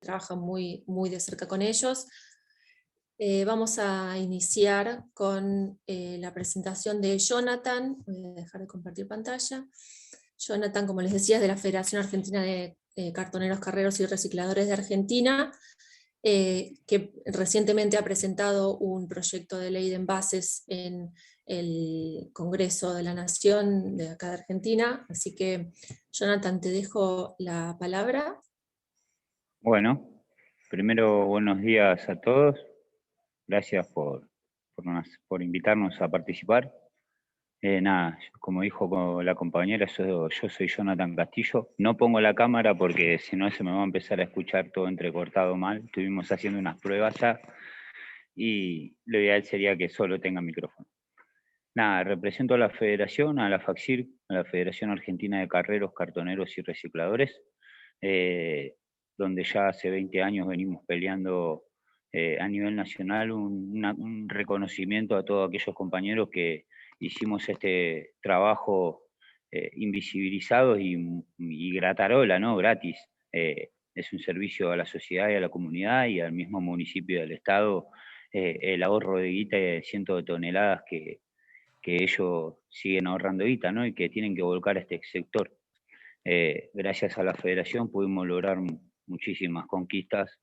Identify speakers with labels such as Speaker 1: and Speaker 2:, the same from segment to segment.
Speaker 1: trabaja muy, muy de cerca con ellos. Vamos a iniciar con la presentación de Jonathan. Voy a dejar de compartir pantalla. Jonathan, como les decía, es de la Federación Argentina de Cartoneros, Carreros y Recicladores de Argentina, que recientemente ha presentado un proyecto de ley de envases en el Congreso de la Nación de acá de Argentina. Así que, Jonathan, te dejo la palabra.
Speaker 2: Bueno, primero buenos días a todos. Gracias por invitarnos a participar. Nada, como dijo la compañera, yo soy Jonathan Castillo. No pongo la cámara porque si no se me va a empezar a escuchar todo entrecortado mal. Estuvimos haciendo unas pruebas ya y lo ideal sería que solo tenga micrófono. Nada, represento a la Federación, a la FACSIR, a la Federación Argentina de Carreros, Cartoneros y Recicladores, donde ya hace 20 años venimos peleando a nivel nacional un reconocimiento a todos aquellos compañeros que hicimos este trabajo invisibilizado y gratarola, ¿no? Gratis. Es un servicio a la sociedad y a la comunidad y al mismo municipio del estado, el ahorro de guita de cientos de toneladas que ellos siguen ahorrando guita, ¿no? Y que tienen que volcar a este sector. Gracias a la federación pudimos lograr muchísimas conquistas.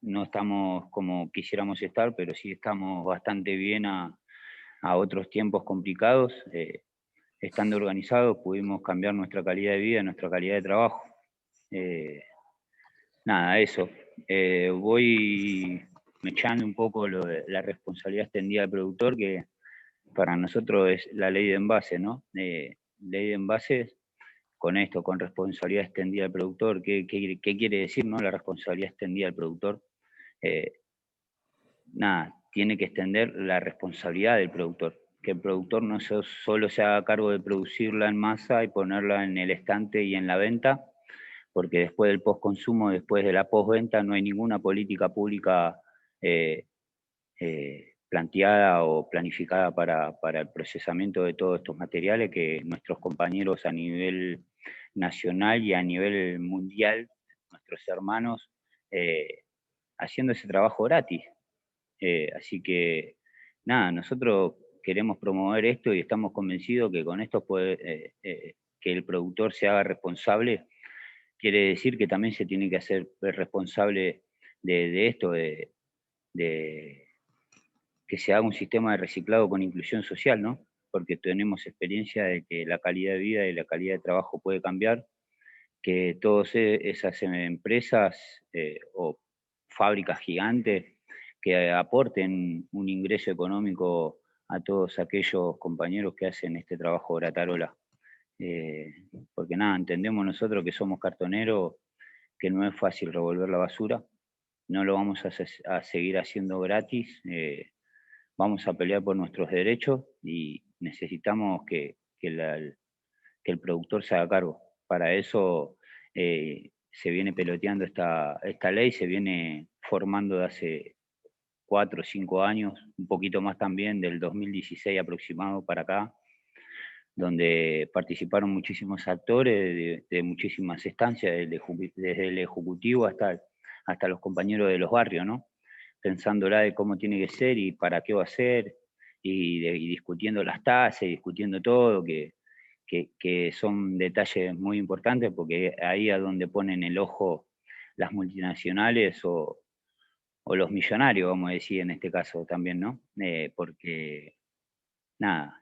Speaker 2: No estamos como quisiéramos estar, pero sí estamos bastante bien a otros tiempos complicados. Estando organizados pudimos cambiar nuestra calidad de vida, nuestra calidad de trabajo. Nada, eso. Voy echando un poco la responsabilidad extendida del productor, que para nosotros es la ley de envase, ¿no? Ley de envases con esto, con responsabilidad extendida del productor. ¿Qué quiere decir, no? La responsabilidad extendida del productor. Nada, tiene que extender la responsabilidad del productor. Que el productor no solo se haga cargo de producirla en masa y ponerla en el estante y en la venta, porque después del postconsumo, después de la postventa, no hay ninguna política pública planteada o planificada para el procesamiento de todos estos materiales que nuestros compañeros a nivel nacional y a nivel mundial, nuestros hermanos, haciendo ese trabajo gratis. Así que, nada, nosotros queremos promover esto y estamos convencidos que con esto que el productor se haga responsable, quiere decir que también se tiene que hacer responsable de esto, de que se haga un sistema de reciclado con inclusión social, ¿no? Porque tenemos experiencia de que la calidad de vida y la calidad de trabajo puede cambiar, que todas esas empresas o fábricas gigantes que aporten un ingreso económico a todos aquellos compañeros que hacen este trabajo gratarola. Porque nada, entendemos nosotros que somos cartoneros, que no es fácil revolver la basura, no lo vamos a seguir haciendo gratis. Vamos a pelear por nuestros derechos y necesitamos que el productor se haga cargo. Para eso se viene peloteando esta ley, se viene formando de hace 4 o 5 años, un poquito más también, del 2016 aproximado para acá, donde participaron muchísimos actores de muchísimas estancias, desde el ejecutivo hasta los compañeros de los barrios, ¿no? Pensándola de cómo tiene que ser y para qué va a ser, y discutiendo las tasas, y discutiendo todo, que son detalles muy importantes, porque ahí es donde ponen el ojo las multinacionales o los millonarios, vamos a decir en este caso también, ¿no? Porque, nada,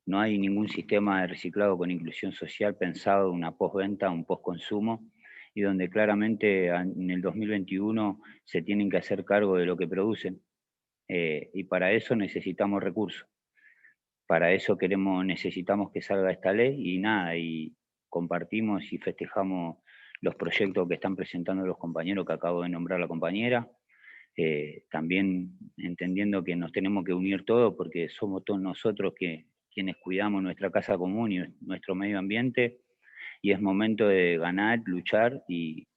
Speaker 2: no hay ningún sistema de reciclado con inclusión social pensado una postventa, un postconsumo, y donde claramente en el 2021 se tienen que hacer cargo de lo que producen. Y para eso necesitamos recursos. Para eso necesitamos que salga esta ley y nada, y compartimos y festejamos los proyectos que están presentando los compañeros que acabo de nombrar la compañera. También entendiendo que nos tenemos que unir todos porque somos todos nosotros quienes cuidamos nuestra casa común y nuestro medio ambiente, y es momento de ganar, luchar y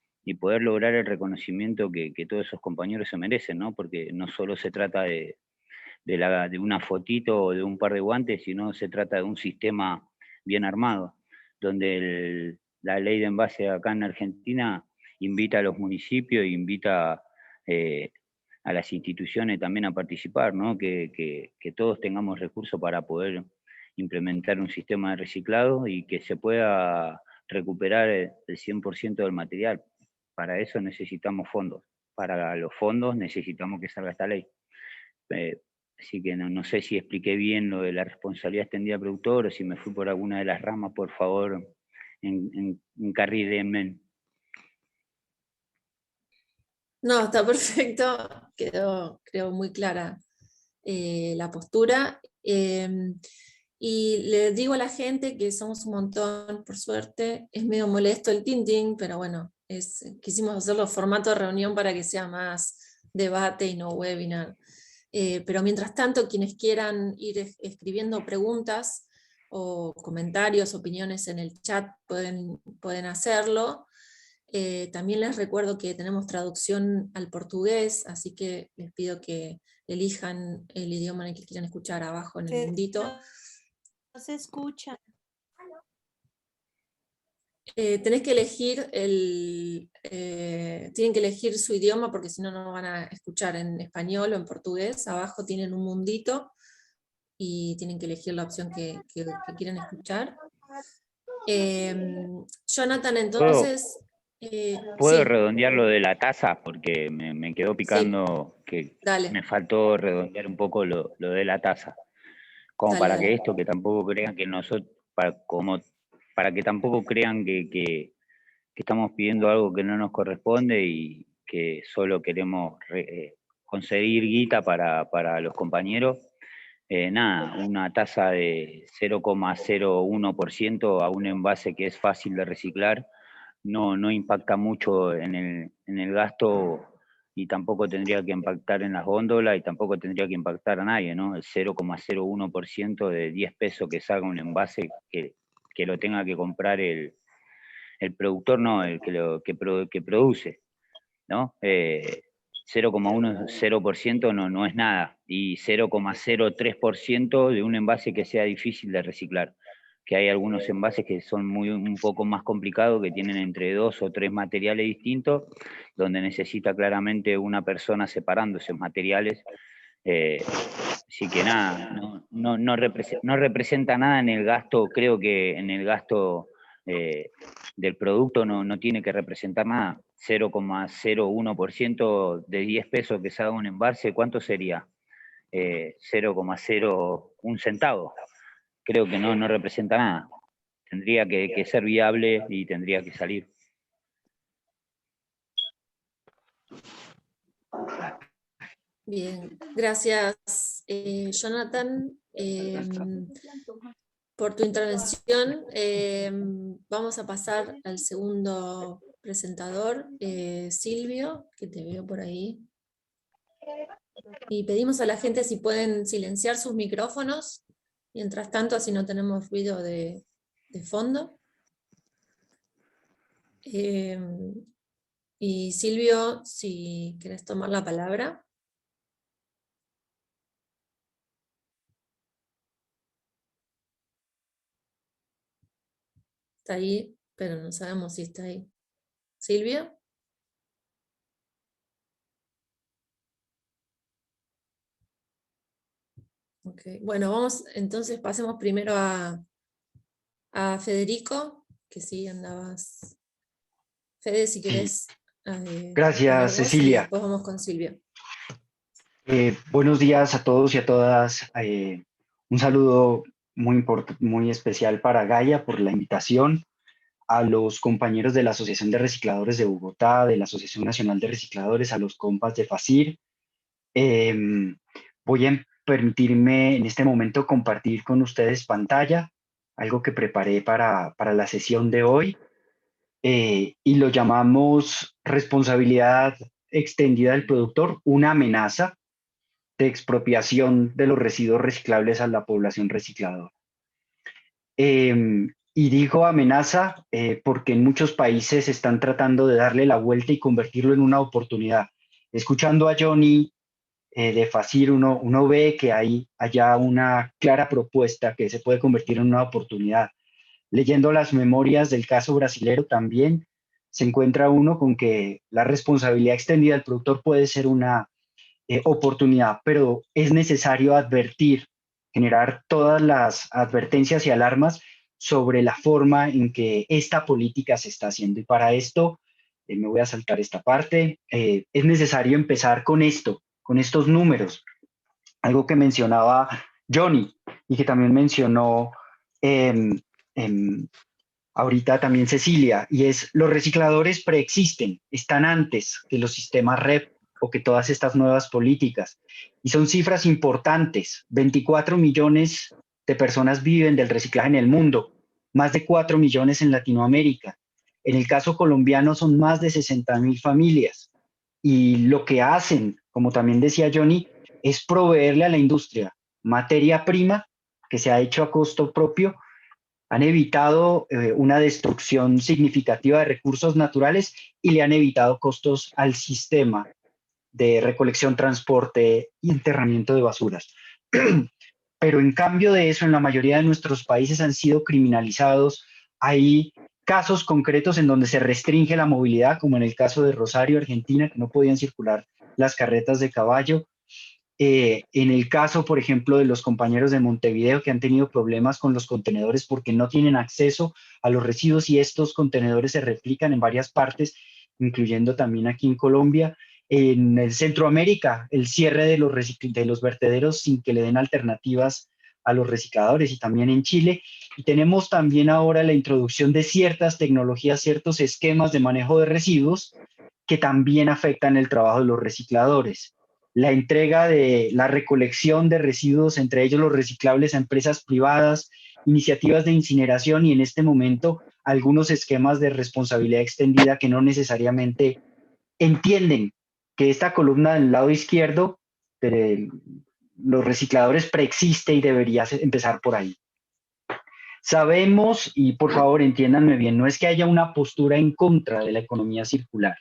Speaker 2: poder lograr el reconocimiento que todos esos compañeros se merecen, ¿no? Porque no solo se trata de una fotito o de un par de guantes, sino se trata de un sistema bien armado, donde la ley de envase acá en Argentina invita a los municipios, invita a las instituciones también a participar, ¿no? Que todos tengamos recursos para poder implementar un sistema de reciclado y que se pueda recuperar el 100% del material. Para eso necesitamos fondos. Para los fondos necesitamos que salga esta ley. Así que no sé si expliqué bien lo de la responsabilidad extendida al productor o si me fui por alguna de las ramas, por favor, encarrílenme.
Speaker 1: No, está perfecto, quedó, creo, muy clara la postura. Y le digo a la gente que somos un montón, por suerte, es medio molesto el tinting, pero bueno, quisimos hacerlo formato de reunión para que sea más debate y no webinar. Pero mientras tanto, quienes quieran ir escribiendo preguntas o comentarios, opiniones en el chat, pueden hacerlo. También les recuerdo que tenemos traducción al portugués, así que les pido que elijan el idioma en el que quieran escuchar abajo en el mundito.
Speaker 3: No se escucha.
Speaker 1: Tenés que elegir tienen que elegir su idioma porque si no, no van a escuchar en español o en portugués. Abajo tienen un mundito y tienen que elegir la opción que quieran escuchar. Jonathan, entonces...
Speaker 2: ¿Puedo
Speaker 1: sí.
Speaker 2: redondear lo de la tasa? Porque me quedó picando, sí, que
Speaker 1: dale.
Speaker 2: Me faltó redondear un poco lo de la tasa. Como
Speaker 1: dale,
Speaker 2: para
Speaker 1: dale.
Speaker 2: que esto, que tampoco crean que nosotros, para que tampoco crean que estamos pidiendo algo que no nos corresponde y que solo queremos conseguir guita para los compañeros. Nada, una tasa de 0,01% a un envase que es fácil de reciclar no impacta mucho en el gasto y tampoco tendría que impactar en las góndolas y tampoco tendría que impactar a nadie, ¿no? El 0,01% de 10 pesos que salga un envase que lo tenga que comprar el productor, no, el que produce, ¿no? 0,10% no es nada, y 0,03% de un envase que sea difícil de reciclar, que hay algunos envases que son un poco más complicados, que tienen entre 2 o 3 materiales distintos, donde necesita claramente una persona separando esos materiales. Así que nada, no representa nada en el gasto, creo que en el gasto del producto no tiene que representar nada. 0,01% de 10 pesos que salga un envase, ¿cuánto sería? 0,01 centavo. Creo que no representa nada. Tendría que ser viable y tendría que salir.
Speaker 1: Bien, gracias Jonathan por tu intervención. Vamos a pasar al segundo presentador, Silvio, que te veo por ahí. Y pedimos a la gente si pueden silenciar sus micrófonos, mientras tanto, así no tenemos ruido de fondo. Y Silvio, si querés tomar la palabra. Está ahí, pero no sabemos si está ahí. ¿Silvio? Okay. Bueno, entonces pasemos primero a Federico, que sí andabas. Fede, si querés.
Speaker 4: Gracias, Cecilia.
Speaker 1: Y después vamos con Silvio.
Speaker 4: Buenos días a todos y a todas. Un saludo muy especial para Gaia por la invitación, a los compañeros de la Asociación de Recicladores de Bogotá, de la Asociación Nacional de Recicladores, a los compas de FACIR. Voy a permitirme en este momento compartir con ustedes pantalla, algo que preparé para la sesión de hoy, y lo llamamos responsabilidad extendida del productor, una amenaza de expropiación de los residuos reciclables a la población recicladora. Y digo amenaza porque en muchos países están tratando de darle la vuelta y convertirlo en una oportunidad. Escuchando a Johnny de FACIR, uno ve que hay allá una clara propuesta que se puede convertir en una oportunidad. Leyendo las memorias del caso brasilero también se encuentra uno con que la responsabilidad extendida del productor puede ser una oportunidad, pero es necesario advertir, generar todas las advertencias y alarmas sobre la forma en que esta política se está haciendo. Y para esto, me voy a saltar esta parte, es necesario empezar con esto, con estos números, algo que mencionaba Johnny y que también mencionó ahorita también Cecilia, y es los recicladores preexisten, están antes que los sistemas REP o que todas estas nuevas políticas. Y son cifras importantes, 24 millones de personas viven del reciclaje en el mundo, más de 4 millones en Latinoamérica. En el caso colombiano son más de 60.000 familias. Y lo que hacen, como también decía Johnny, es proveerle a la industria materia prima que se ha hecho a costo propio. Han evitado una destrucción significativa de recursos naturales y le han evitado costos al sistema de recolección, transporte y enterramiento de basuras. Pero en cambio de eso, en la mayoría de nuestros países han sido criminalizados. Hay casos concretos en donde se restringe la movilidad, como en el caso de Rosario, Argentina, que no podían circular las carretas de caballo. En el caso, por ejemplo, de los compañeros de Montevideo que han tenido problemas con los contenedores porque no tienen acceso a los residuos y estos contenedores se replican en varias partes, incluyendo también aquí en Colombia. En el Centroamérica, el cierre de los vertederos sin que le den alternativas a los recicladores, y también en Chile. Y tenemos también ahora la introducción de ciertas tecnologías, ciertos esquemas de manejo de residuos que también afectan el trabajo de los recicladores. La entrega de la recolección de residuos, entre ellos los reciclables, a empresas privadas, iniciativas de incineración y en este momento algunos esquemas de responsabilidad extendida que no necesariamente entienden que esta columna del lado izquierdo de los recicladores preexiste y debería empezar por ahí. Sabemos, y por favor entiéndanme bien, no es que haya una postura en contra de la economía circular.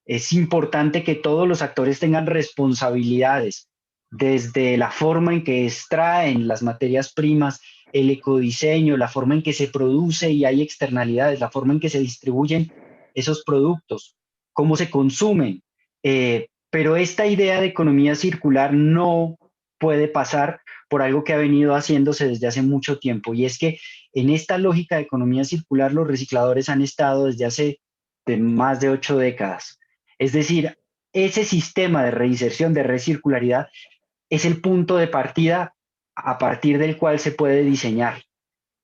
Speaker 4: Es importante que todos los actores tengan responsabilidades, desde la forma en que extraen las materias primas, el ecodiseño, la forma en que se produce y hay externalidades, la forma en que se distribuyen esos productos, cómo se consumen. Pero esta idea de economía circular no puede pasar por algo que ha venido haciéndose desde hace mucho tiempo, y es que en esta lógica de economía circular los recicladores han estado desde hace más de 8 décadas. Es decir, ese sistema de reinserción, de recircularidad, es el punto de partida a partir del cual se puede diseñar.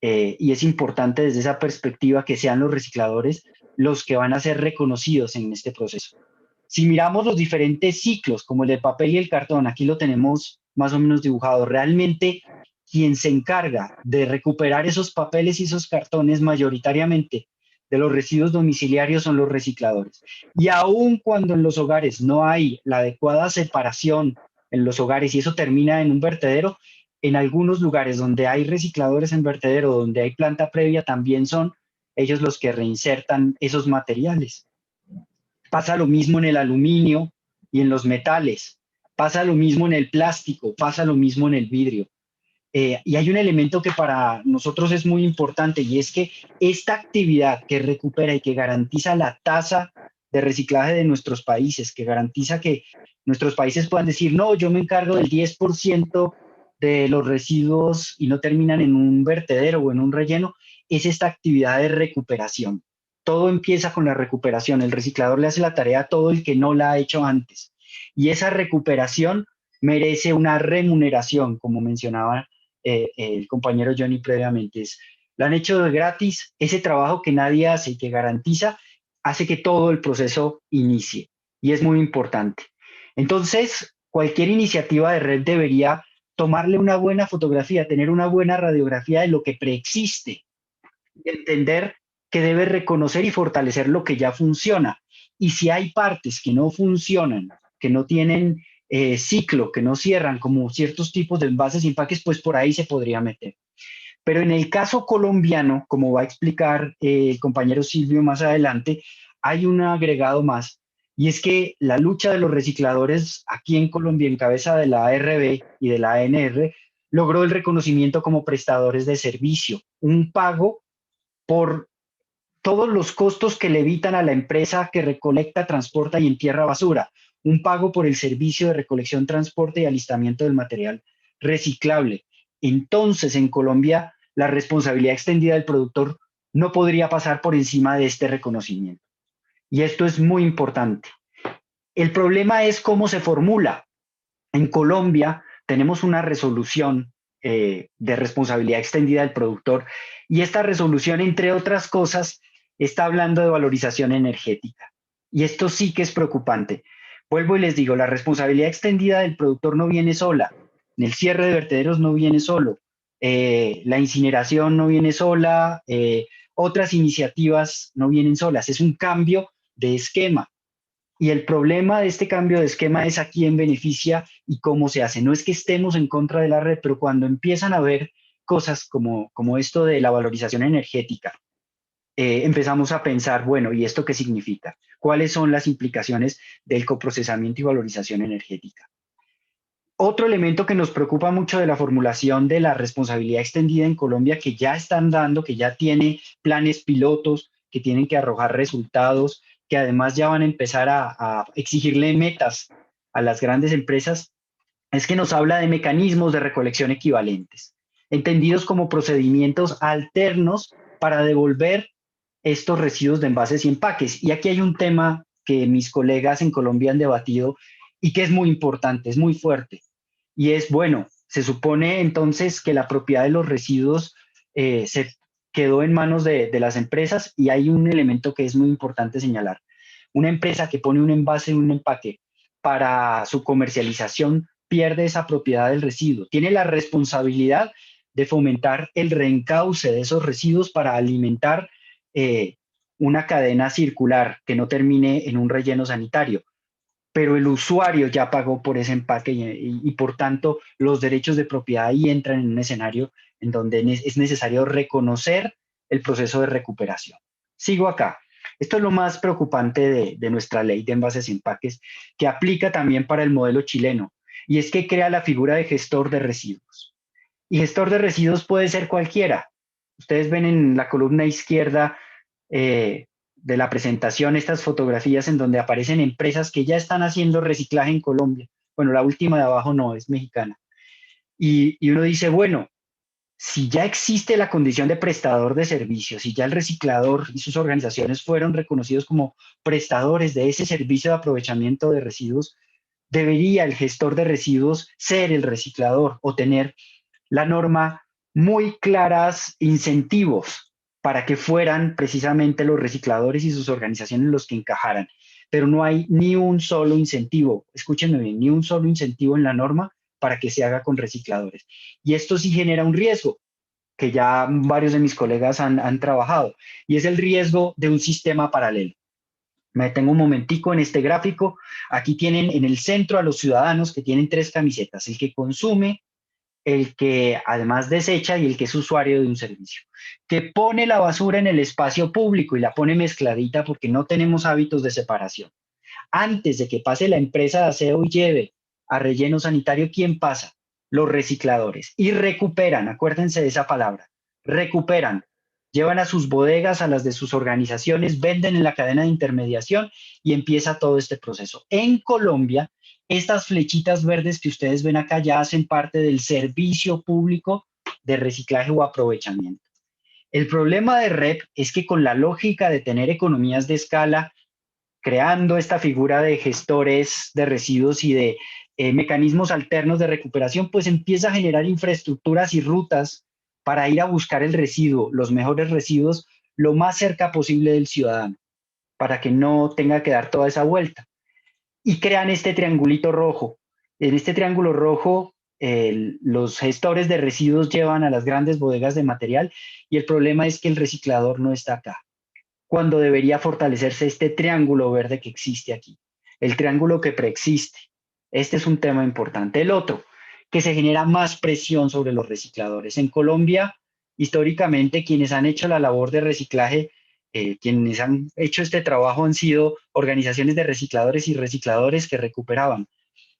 Speaker 4: Y es importante desde esa perspectiva que sean los recicladores los que van a ser reconocidos en este proceso. Si miramos los diferentes ciclos, como el del papel y el cartón, aquí lo tenemos más o menos dibujado, realmente quien se encarga de recuperar esos papeles y esos cartones mayoritariamente de los residuos domiciliarios son los recicladores. Y aun cuando en los hogares no hay la adecuada separación en los hogares y eso termina en un vertedero, en algunos lugares donde hay recicladores en vertedero, donde hay planta previa, también son ellos los que reinsertan esos materiales. Pasa lo mismo en el aluminio y en los metales, pasa lo mismo en el plástico, pasa lo mismo en el vidrio. Y hay un elemento que para nosotros es muy importante, y es que esta actividad que recupera y que garantiza la tasa de reciclaje de nuestros países, que garantiza que nuestros países puedan decir, no, yo me encargo del 10% de los residuos y no terminan en un vertedero o en un relleno, es esta actividad de recuperación. Todo empieza con la recuperación. El reciclador le hace la tarea a todo el que no la ha hecho antes. Y esa recuperación merece una remuneración, como mencionaba el compañero Johnny previamente. Lo han hecho de gratis. Ese trabajo que nadie hace y que garantiza, hace que todo el proceso inicie. Y es muy importante. Entonces, cualquier iniciativa de red debería tomarle una buena fotografía, tener una buena radiografía de lo que preexiste, y entender que debe reconocer y fortalecer lo que ya funciona. Y si hay partes que no funcionan, que no tienen ciclo, que no cierran, como ciertos tipos de envases y empaques, pues por ahí se podría meter. Pero en el caso colombiano, como va a explicar el compañero Silvio más adelante, hay un agregado más, y es que la lucha de los recicladores aquí en Colombia, en cabeza de la ARB y de la ANR, logró el reconocimiento como prestadores de servicio, un pago por todos los costos que le evitan a la empresa que recolecta, transporta y entierra basura, un pago por el servicio de recolección, transporte y alistamiento del material reciclable. Entonces, en Colombia, la responsabilidad extendida del productor no podría pasar por encima de este reconocimiento. Y esto es muy importante. El problema es cómo se formula. En Colombia tenemos una resolución de responsabilidad extendida del productor y esta resolución, entre otras cosas, está hablando de valorización energética. Y esto sí que es preocupante. Vuelvo y les digo, la responsabilidad extendida del productor no viene sola. En el cierre de vertederos no viene solo. La incineración no viene sola. Otras iniciativas no vienen solas. Es un cambio de esquema. Y el problema de este cambio de esquema es a quién beneficia y cómo se hace. No es que estemos en contra de la red, pero cuando empiezan a ver cosas como esto de la valorización energética, empezamos a pensar, bueno, ¿y esto qué significa? ¿Cuáles son las implicaciones del coprocesamiento y valorización energética? Otro elemento que nos preocupa mucho de la formulación de la responsabilidad extendida en Colombia, que ya están dando, que ya tiene planes pilotos, que tienen que arrojar resultados, que además ya van a empezar a exigirle metas a las grandes empresas, es que nos habla de mecanismos de recolección equivalentes, entendidos como procedimientos alternos para devolver estos residuos de envases y empaques. Y aquí hay un tema que mis colegas en Colombia han debatido y que es muy importante, es muy fuerte. Y es, bueno, se supone entonces que la propiedad de los residuos se quedó en manos de las empresas y hay un elemento que es muy importante señalar. Una empresa que pone un envase y un empaque para su comercialización pierde esa propiedad del residuo. Tiene la responsabilidad de fomentar el reencauce de esos residuos para alimentar una cadena circular que no termine en un relleno sanitario. Pero el usuario ya pagó por ese empaque y por tanto los derechos de propiedad ahí entran en un escenario en donde es necesario reconocer el proceso de recuperación. Sigo acá. Esto es lo más preocupante de nuestra ley de envases y empaques, que aplica también para el modelo chileno, y es que crea la figura de gestor de residuos. Y gestor de residuos puede ser cualquiera. Ustedes ven en la columna izquierda de la presentación estas fotografías en donde aparecen empresas que ya están haciendo reciclaje en Colombia. Bueno, la última de abajo no, es mexicana. Y uno dice, bueno, si ya existe la condición de prestador de servicios, si ya el reciclador y sus organizaciones fueron reconocidos como prestadores de ese servicio de aprovechamiento de residuos, debería el gestor de residuos ser el reciclador o tener la norma muy claras incentivos para que fueran precisamente los recicladores y sus organizaciones los que encajaran. Pero no hay ni un solo incentivo, escúchenme bien, ni un solo incentivo en la norma para que se haga con recicladores. Y esto sí genera un riesgo, que ya varios de mis colegas han trabajado, y es el riesgo de un sistema paralelo. Me detengo un momentico en este gráfico. Aquí tienen en el centro a los ciudadanos que tienen tres camisetas, el que consume, el que además desecha y el que es usuario de un servicio, que pone la basura en el espacio público y la pone mezcladita porque no tenemos hábitos de separación. Antes de que pase la empresa de aseo y lleve a relleno sanitario, ¿quién pasa? Los recicladores. Y recuperan, acuérdense de esa palabra, recuperan. Llevan a sus bodegas, a las de sus organizaciones, venden en la cadena de intermediación y empieza todo este proceso. En Colombia, estas flechitas verdes que ustedes ven acá ya hacen parte del servicio público de reciclaje o aprovechamiento. El problema de REP es que con la lógica de tener economías de escala, creando esta figura de gestores de residuos y de mecanismos alternos de recuperación, pues empieza a generar infraestructuras y rutas para ir a buscar el residuo, los mejores residuos, lo más cerca posible del ciudadano, para que no tenga que dar toda esa vuelta. Y crean este triangulito rojo. En este triángulo rojo, los gestores de residuos llevan a las grandes bodegas de material y el problema es que el reciclador no está acá, cuando debería fortalecerse este triángulo verde que existe aquí, el triángulo que preexiste. Este es un tema importante. El otro, que se genera más presión sobre los recicladores. En Colombia, históricamente, quienes han hecho la labor de reciclaje, quienes han hecho este trabajo han sido organizaciones de recicladores y recicladores que recuperaban.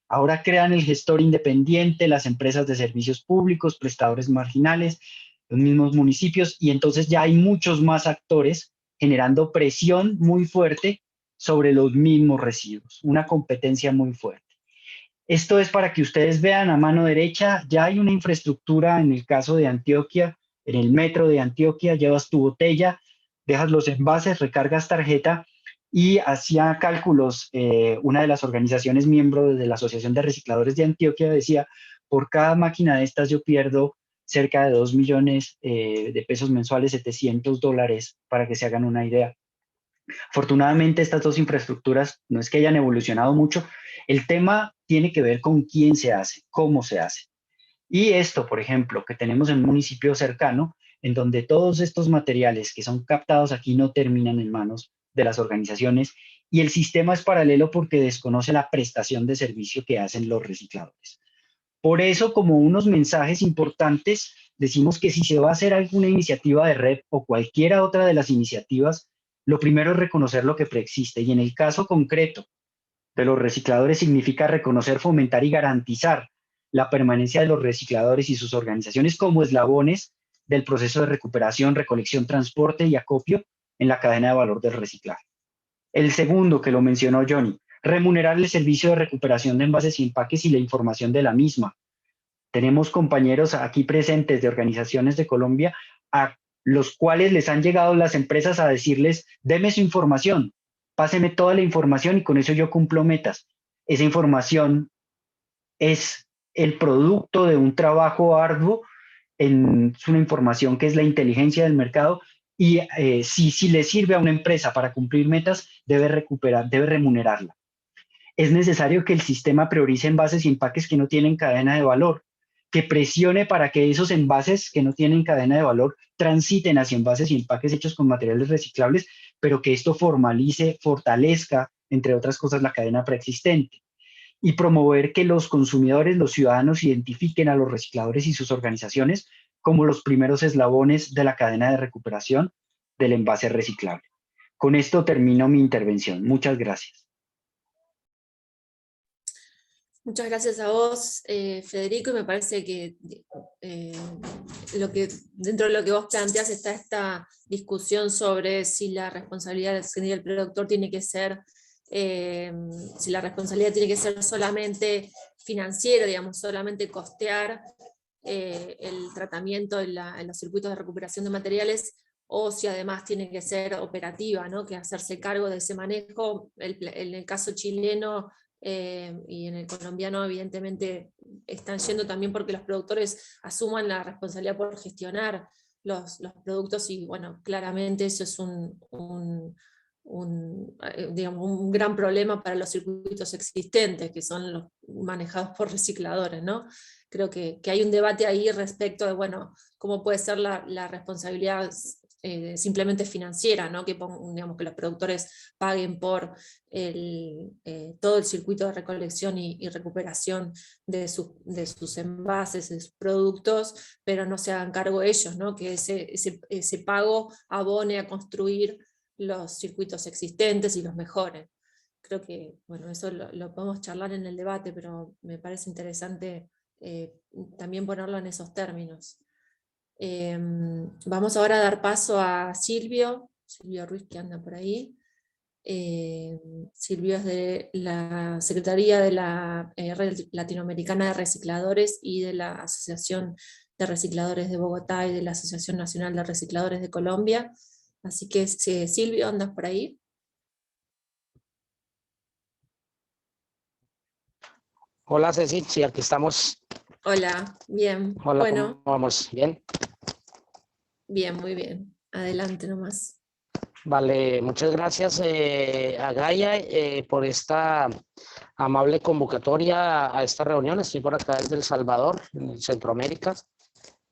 Speaker 4: Ahora crean el gestor independiente, las empresas de servicios públicos, prestadores marginales, los mismos municipios, y entonces ya hay muchos más actores generando presión muy fuerte sobre los mismos residuos, una competencia muy fuerte. Esto es para que ustedes vean a mano derecha, ya hay una infraestructura en el caso de Antioquia, en el metro de Antioquia, llevas tu botella, dejas los envases, recargas tarjeta y hacía cálculos, una de las organizaciones miembros de la Asociación de Recicladores de Antioquia decía, por cada máquina de estas yo pierdo cerca de 2 millones de pesos mensuales, $700, para que se hagan una idea. Afortunadamente, estas dos infraestructuras no es que hayan evolucionado mucho. El tema tiene que ver con quién se hace, cómo se hace. Y esto, por ejemplo, que tenemos en un municipio cercano, en donde todos estos materiales que son captados aquí no terminan en manos de las organizaciones y el sistema es paralelo porque desconoce la prestación de servicio que hacen los recicladores. Por eso, como unos mensajes importantes, decimos que si se va a hacer alguna iniciativa de red o cualquiera otra de las iniciativas, lo primero es reconocer lo que preexiste. Y en el caso concreto de los recicladores significa reconocer, fomentar y garantizar la permanencia de los recicladores y sus organizaciones como eslabones del proceso de recuperación, recolección, transporte y acopio en la cadena de valor del reciclaje. El segundo, que lo mencionó Johnny, remunerar el servicio de recuperación de envases y empaques y la información de la misma. Tenemos compañeros aquí presentes de organizaciones de Colombia a los cuales les han llegado las empresas a decirles, deme su información, páseme toda la información y con eso yo cumplo metas. Esa información es el producto de un trabajo arduo, es una información que es la inteligencia del mercado y si le sirve a una empresa para cumplir metas, debe remunerarla. Es necesario que el sistema priorice envases y empaques que no tienen cadena de valor, que presione para que esos envases que no tienen cadena de valor transiten hacia envases y empaques hechos con materiales reciclables, pero que esto formalice, fortalezca, entre otras cosas, la cadena preexistente. Y promover que los consumidores, los ciudadanos, identifiquen a los recicladores y sus organizaciones como los primeros eslabones de la cadena de recuperación del envase reciclable. Con esto termino mi intervención. Muchas gracias.
Speaker 1: Muchas gracias a vos, Federico, y me parece que dentro de lo que vos planteás está esta discusión sobre si la responsabilidad del productor tiene que ser, si la responsabilidad tiene que ser solamente financiera, digamos, solamente costear el tratamiento en los circuitos de recuperación de materiales, o si además tiene que ser operativa, ¿no? Que hacerse cargo de ese manejo. En el caso chileno, y en el colombiano evidentemente están yendo también porque los productores asuman la responsabilidad por gestionar los productos y bueno, claramente eso es digamos, un gran problema para los circuitos existentes que son los manejados por recicladores, ¿no? Creo que hay un debate ahí respecto de, bueno, cómo puede ser la responsabilidad simplemente financiera, ¿no? Digamos, que los productores paguen por todo el circuito de recolección y recuperación de sus envases, de sus productos, pero no se hagan cargo ellos, ¿no? Que ese pago abone a construir los circuitos existentes y los mejoren. Creo que, bueno, eso lo podemos charlar en el debate, pero me parece interesante también ponerlo en esos términos. Vamos ahora a dar paso a Silvio Ruiz, que anda por ahí. Silvio es de la Secretaría de la Red Latinoamericana de Recicladores y de la Asociación de Recicladores de Bogotá y de la Asociación Nacional de Recicladores de Colombia. Así que, Silvio, ¿andas por ahí?
Speaker 5: Hola Ceci, sí, aquí estamos.
Speaker 1: Hola, bien.
Speaker 5: Hola,
Speaker 1: bueno,
Speaker 5: ¿cómo vamos? ¿Bien?
Speaker 1: Bien, muy bien. Adelante nomás.
Speaker 5: Vale, muchas gracias a Gaia por esta amable convocatoria a esta reunión. Estoy por acá desde El Salvador, en Centroamérica.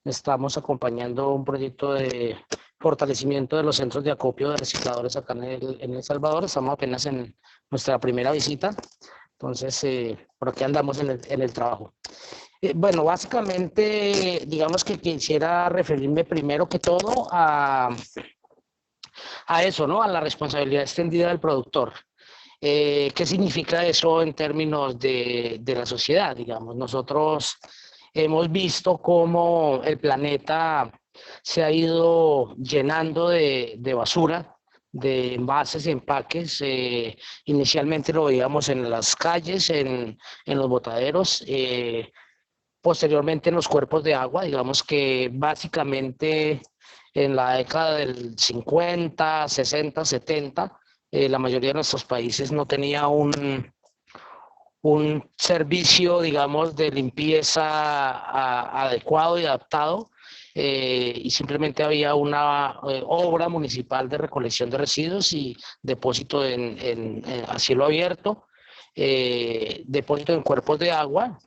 Speaker 5: Estamos acompañando un proyecto de fortalecimiento de los centros de acopio de recicladores acá en El Salvador. Estamos apenas en nuestra primera visita. Entonces, por aquí andamos en el trabajo. Bueno, básicamente, digamos que quisiera referirme primero que todo a eso, ¿no? A la responsabilidad extendida del productor. ¿Qué significa eso en términos de la sociedad? Digamos, nosotros hemos visto cómo el planeta se ha ido llenando de basura de envases y empaques. Inicialmente lo veíamos en las calles, en los botaderos, posteriormente en los cuerpos de agua. Digamos que básicamente en la década del 50, 60, 70, la mayoría de nuestros países no tenía un servicio, digamos, de limpieza adecuado y adaptado, y simplemente había una obra municipal de recolección de residuos y depósito a cielo abierto, depósito en cuerpos de agua,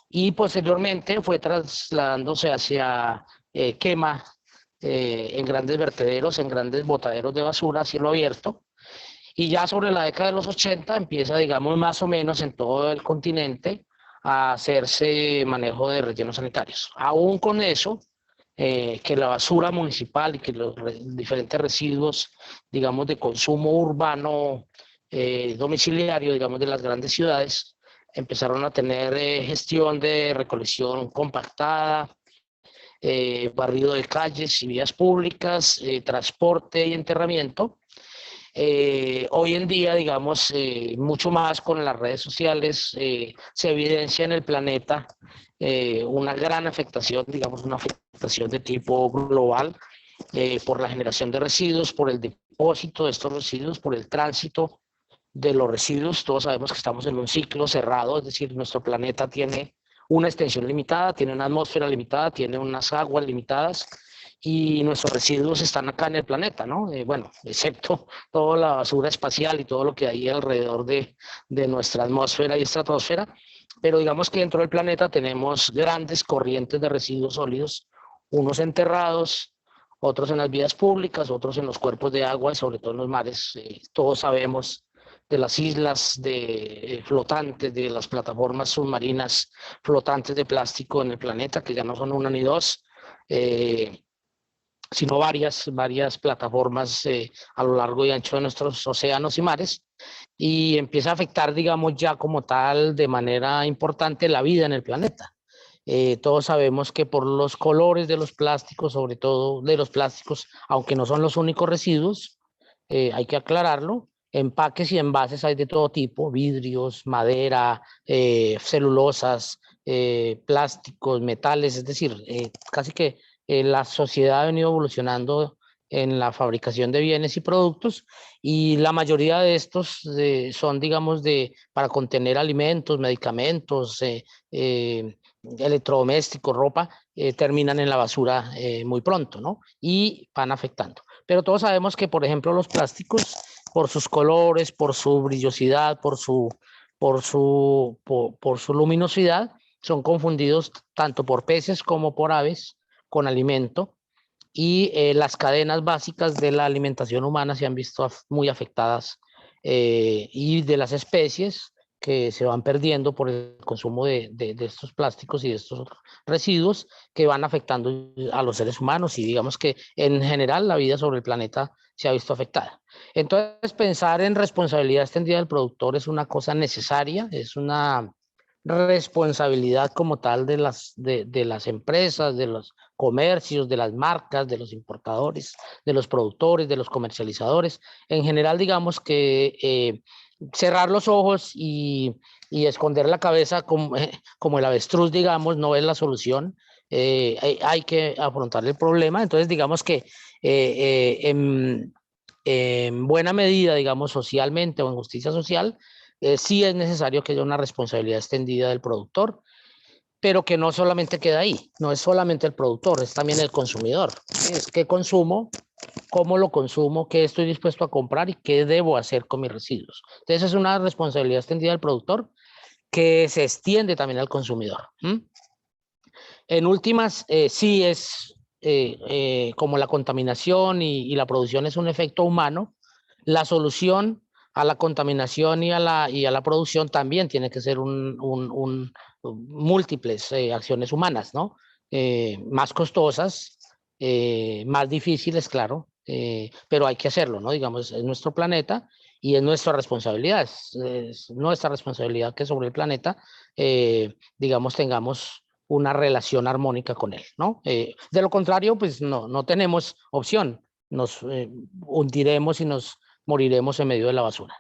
Speaker 5: y posteriormente fue trasladándose hacia quema en grandes vertederos, en grandes botaderos de basura a cielo abierto. Y ya sobre la década de los 80 empieza, digamos, más o menos en todo el continente a hacerse manejo de rellenos sanitarios. Aún con eso, que la basura municipal y que los diferentes residuos, digamos, de consumo urbano domiciliario, digamos, de las grandes ciudades, empezaron a tener gestión de recolección compactada, barrido de calles y vías públicas, transporte y enterramiento. Hoy en día, digamos, mucho más con las redes sociales, se evidencia en el planeta una gran afectación, digamos, una afectación de tipo global, por la generación de residuos, por el depósito de estos residuos, por el tránsito de los residuos. Todos sabemos que estamos en un ciclo cerrado, es decir, nuestro planeta tiene una extensión limitada, tiene una atmósfera limitada, tiene unas aguas limitadas, y nuestros residuos están acá en el planeta, ¿no? Bueno, excepto toda la basura espacial y todo lo que hay alrededor de nuestra atmósfera y estratosfera, pero digamos que dentro del planeta tenemos grandes corrientes de residuos sólidos, unos enterrados, otros en las vías públicas, otros en los cuerpos de agua y sobre todo en los mares. Todos sabemos de las islas flotantes, de las plataformas submarinas flotantes de plástico en el planeta, que ya no son una ni dos, sino varias plataformas a lo largo y ancho de nuestros océanos y mares, y empieza a afectar, digamos, ya como tal de manera importante la vida en el planeta. Todos sabemos que por los colores de los plásticos, sobre todo de los plásticos, aunque no son los únicos residuos, hay que aclararlo, empaques y envases hay de todo tipo: vidrios, madera, celulosas, plásticos, metales, es decir, casi que la sociedad ha venido evolucionando en la fabricación de bienes y productos, y la mayoría de estos son, digamos, para contener alimentos, medicamentos, electrodomésticos, ropa, terminan en la basura muy pronto, ¿no? Y van afectando. Pero todos sabemos que, por ejemplo, los plásticos, por sus colores, por su brillosidad, por su luminosidad, son confundidos tanto por peces como por aves con alimento, y las cadenas básicas de la alimentación humana se han visto muy afectadas, y de las especies que se van perdiendo por el consumo de estos plásticos y de estos residuos, que van afectando a los seres humanos, y digamos que en general la vida sobre el planeta se ha visto afectada. Entonces, pensar en responsabilidad extendida del productor es una cosa necesaria, es una responsabilidad como tal de las empresas, de los comercios, de las marcas, de los importadores, de los productores, de los comercializadores. En general, digamos que cerrar los ojos y esconder la cabeza como el avestruz, digamos, no es la solución. Hay que afrontar el problema. Entonces, digamos que en buena medida, digamos, socialmente o en justicia social, sí es necesario que haya una responsabilidad extendida del productor, pero que no solamente queda ahí, no es solamente el productor, es también el consumidor. Es qué consumo, cómo lo consumo, qué estoy dispuesto a comprar y qué debo hacer con mis residuos. Entonces es una responsabilidad extendida del productor que se extiende también al consumidor. En últimas, sí es como la contaminación y la producción es un efecto humano, la solución a la contaminación y a la producción también tiene que ser múltiples acciones humanas, ¿no? Más costosas, más difíciles, claro, pero hay que hacerlo, ¿no? Digamos, es nuestro planeta y es nuestra responsabilidad, es nuestra responsabilidad que sobre el planeta, digamos, tengamos una relación armónica con él, ¿no? De lo contrario, pues no tenemos opción. nos hundiremos y nos moriremos en medio de la basura.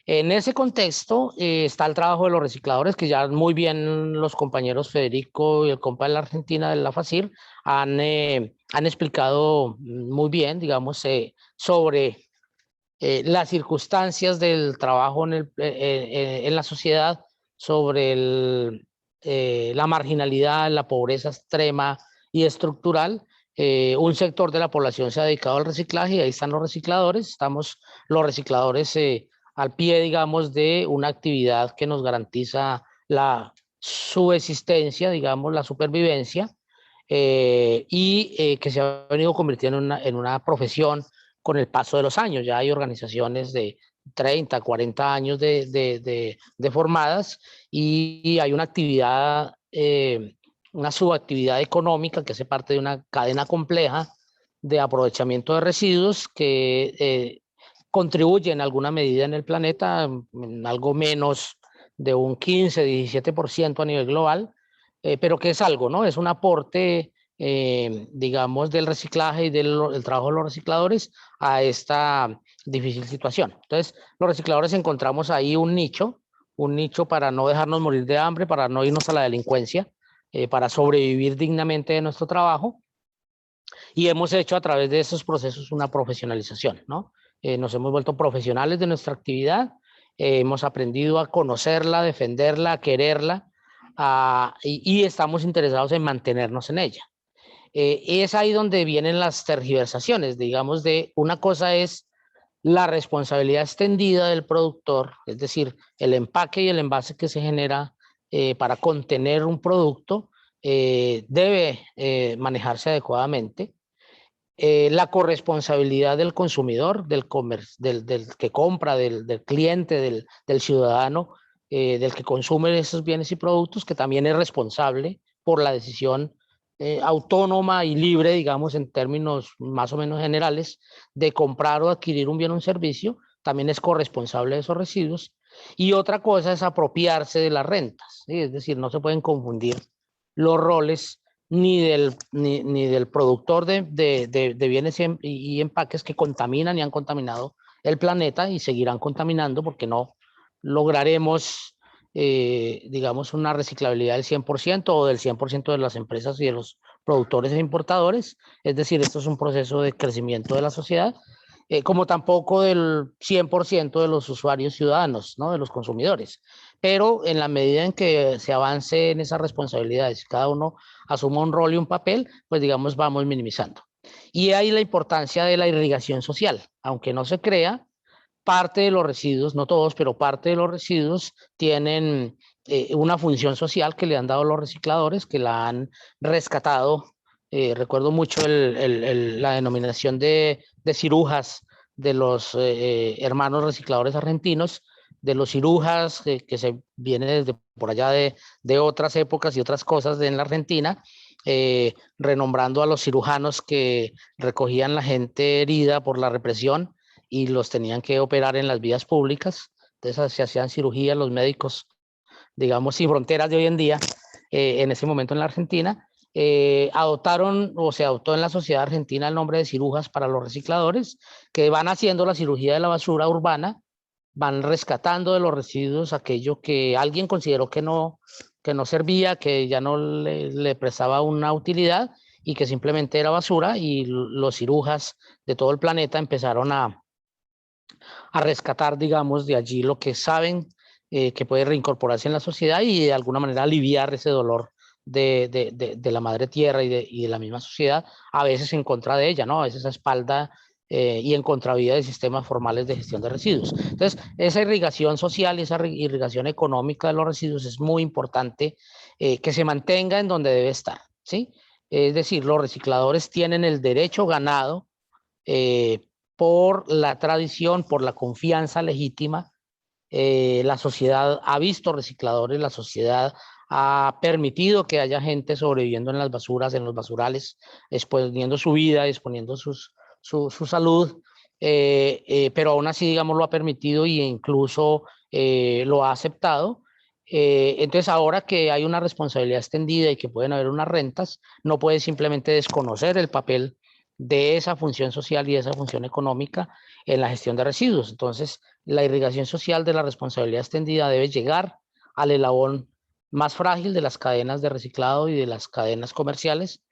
Speaker 5: En ese contexto está el trabajo de los recicladores, que ya muy bien los compañeros Federico y el compa de la Argentina de la FACIR han explicado muy bien, digamos, sobre las circunstancias del trabajo en la sociedad, sobre la marginalidad, la pobreza extrema y estructural. Un sector de la población se ha dedicado al reciclaje y ahí están los recicladores. Estamos los recicladores al pie, digamos, de una actividad que nos garantiza la subsistencia, digamos, la supervivencia, y que se ha venido convirtiendo en una profesión con el paso de los años. Ya hay organizaciones de 30, 40 años de formadas y hay una actividad, una subactividad económica que hace parte de una cadena compleja de aprovechamiento de residuos que contribuye en alguna medida en el planeta, en algo menos de un 15, 17% a nivel global, pero que es algo, ¿no? Es un aporte, digamos, del reciclaje y del trabajo de los recicladores a esta difícil situación. Entonces, los recicladores encontramos ahí un nicho para no dejarnos morir de hambre, para no irnos a la delincuencia, para sobrevivir dignamente de nuestro trabajo. Y hemos hecho a través de esos procesos una profesionalización, ¿no? Nos hemos vuelto profesionales de nuestra actividad, hemos aprendido a conocerla, a defenderla, a quererla, y estamos interesados en mantenernos en ella. Es ahí donde vienen las tergiversaciones, digamos, de una cosa es la responsabilidad extendida del productor, es decir, el empaque y el envase que se genera para contener un producto debe manejarse adecuadamente. La corresponsabilidad del consumidor, del que compra, del cliente, del ciudadano, del que consume esos bienes y productos, que también es responsable por la decisión autónoma y libre, digamos, en términos más o menos generales, de comprar o adquirir un bien o un servicio, también es corresponsable de esos residuos. Y otra cosa es apropiarse de las rentas, ¿sí? Es decir, no se pueden confundir los roles ni del productor de bienes y empaques que contaminan y han contaminado el planeta y seguirán contaminando porque no lograremos, digamos, una reciclabilidad del 100% o del 100% de las empresas y de los productores e importadores. Es decir, esto es un proceso de crecimiento de la sociedad, como tampoco del 100% de los usuarios ciudadanos, ¿no? De los consumidores. Pero en la medida en que se avance en esas responsabilidades, cada uno asuma un rol y un papel, pues digamos vamos minimizando. Y ahí la importancia de la irrigación social, aunque no se crea, parte de los residuos, no todos, pero parte de los residuos tienen una función social que le han dado los recicladores, que la han rescatado. Recuerdo mucho la denominación de cirujas de los hermanos recicladores argentinos, de los cirujas que se viene desde por allá de otras épocas y otras cosas en la Argentina, renombrando a los cirujanos que recogían la gente herida por la represión y los tenían que operar en las vías públicas. Entonces se hacían cirugías los médicos, digamos, sin fronteras de hoy en día, en ese momento en la Argentina. Adoptaron o se adoptó en la sociedad argentina el nombre de cirujas para los recicladores, que van haciendo la cirugía de la basura urbana, van rescatando de los residuos aquello que alguien consideró que no servía, que ya no le prestaba una utilidad y que simplemente era basura, y los cirujas de todo el planeta empezaron a rescatar, digamos, de allí lo que saben que puede reincorporarse en la sociedad y de alguna manera aliviar ese dolor de la madre tierra y de la misma sociedad, a veces en contra de ella, ¿no? A veces a espalda y en contravía de sistemas formales de gestión de residuos. Entonces, esa irrigación social y esa irrigación económica de los residuos es muy importante que se mantenga en donde debe estar, ¿sí? Es decir, los recicladores tienen el derecho ganado por la tradición, por la confianza legítima. La sociedad ha visto recicladores, la sociedad ha permitido que haya gente sobreviviendo en las basuras, en los basurales, exponiendo su vida, exponiendo su salud, pero aún así, digamos, lo ha permitido e incluso lo ha aceptado. Entonces, ahora que hay una responsabilidad extendida y que pueden haber unas rentas, no puede simplemente desconocer el papel de esa función social y de esa función económica en la gestión de residuos. Entonces, la irrigación social de la responsabilidad extendida debe llegar al eslabón más frágil de las cadenas de reciclado y de las cadenas comerciales,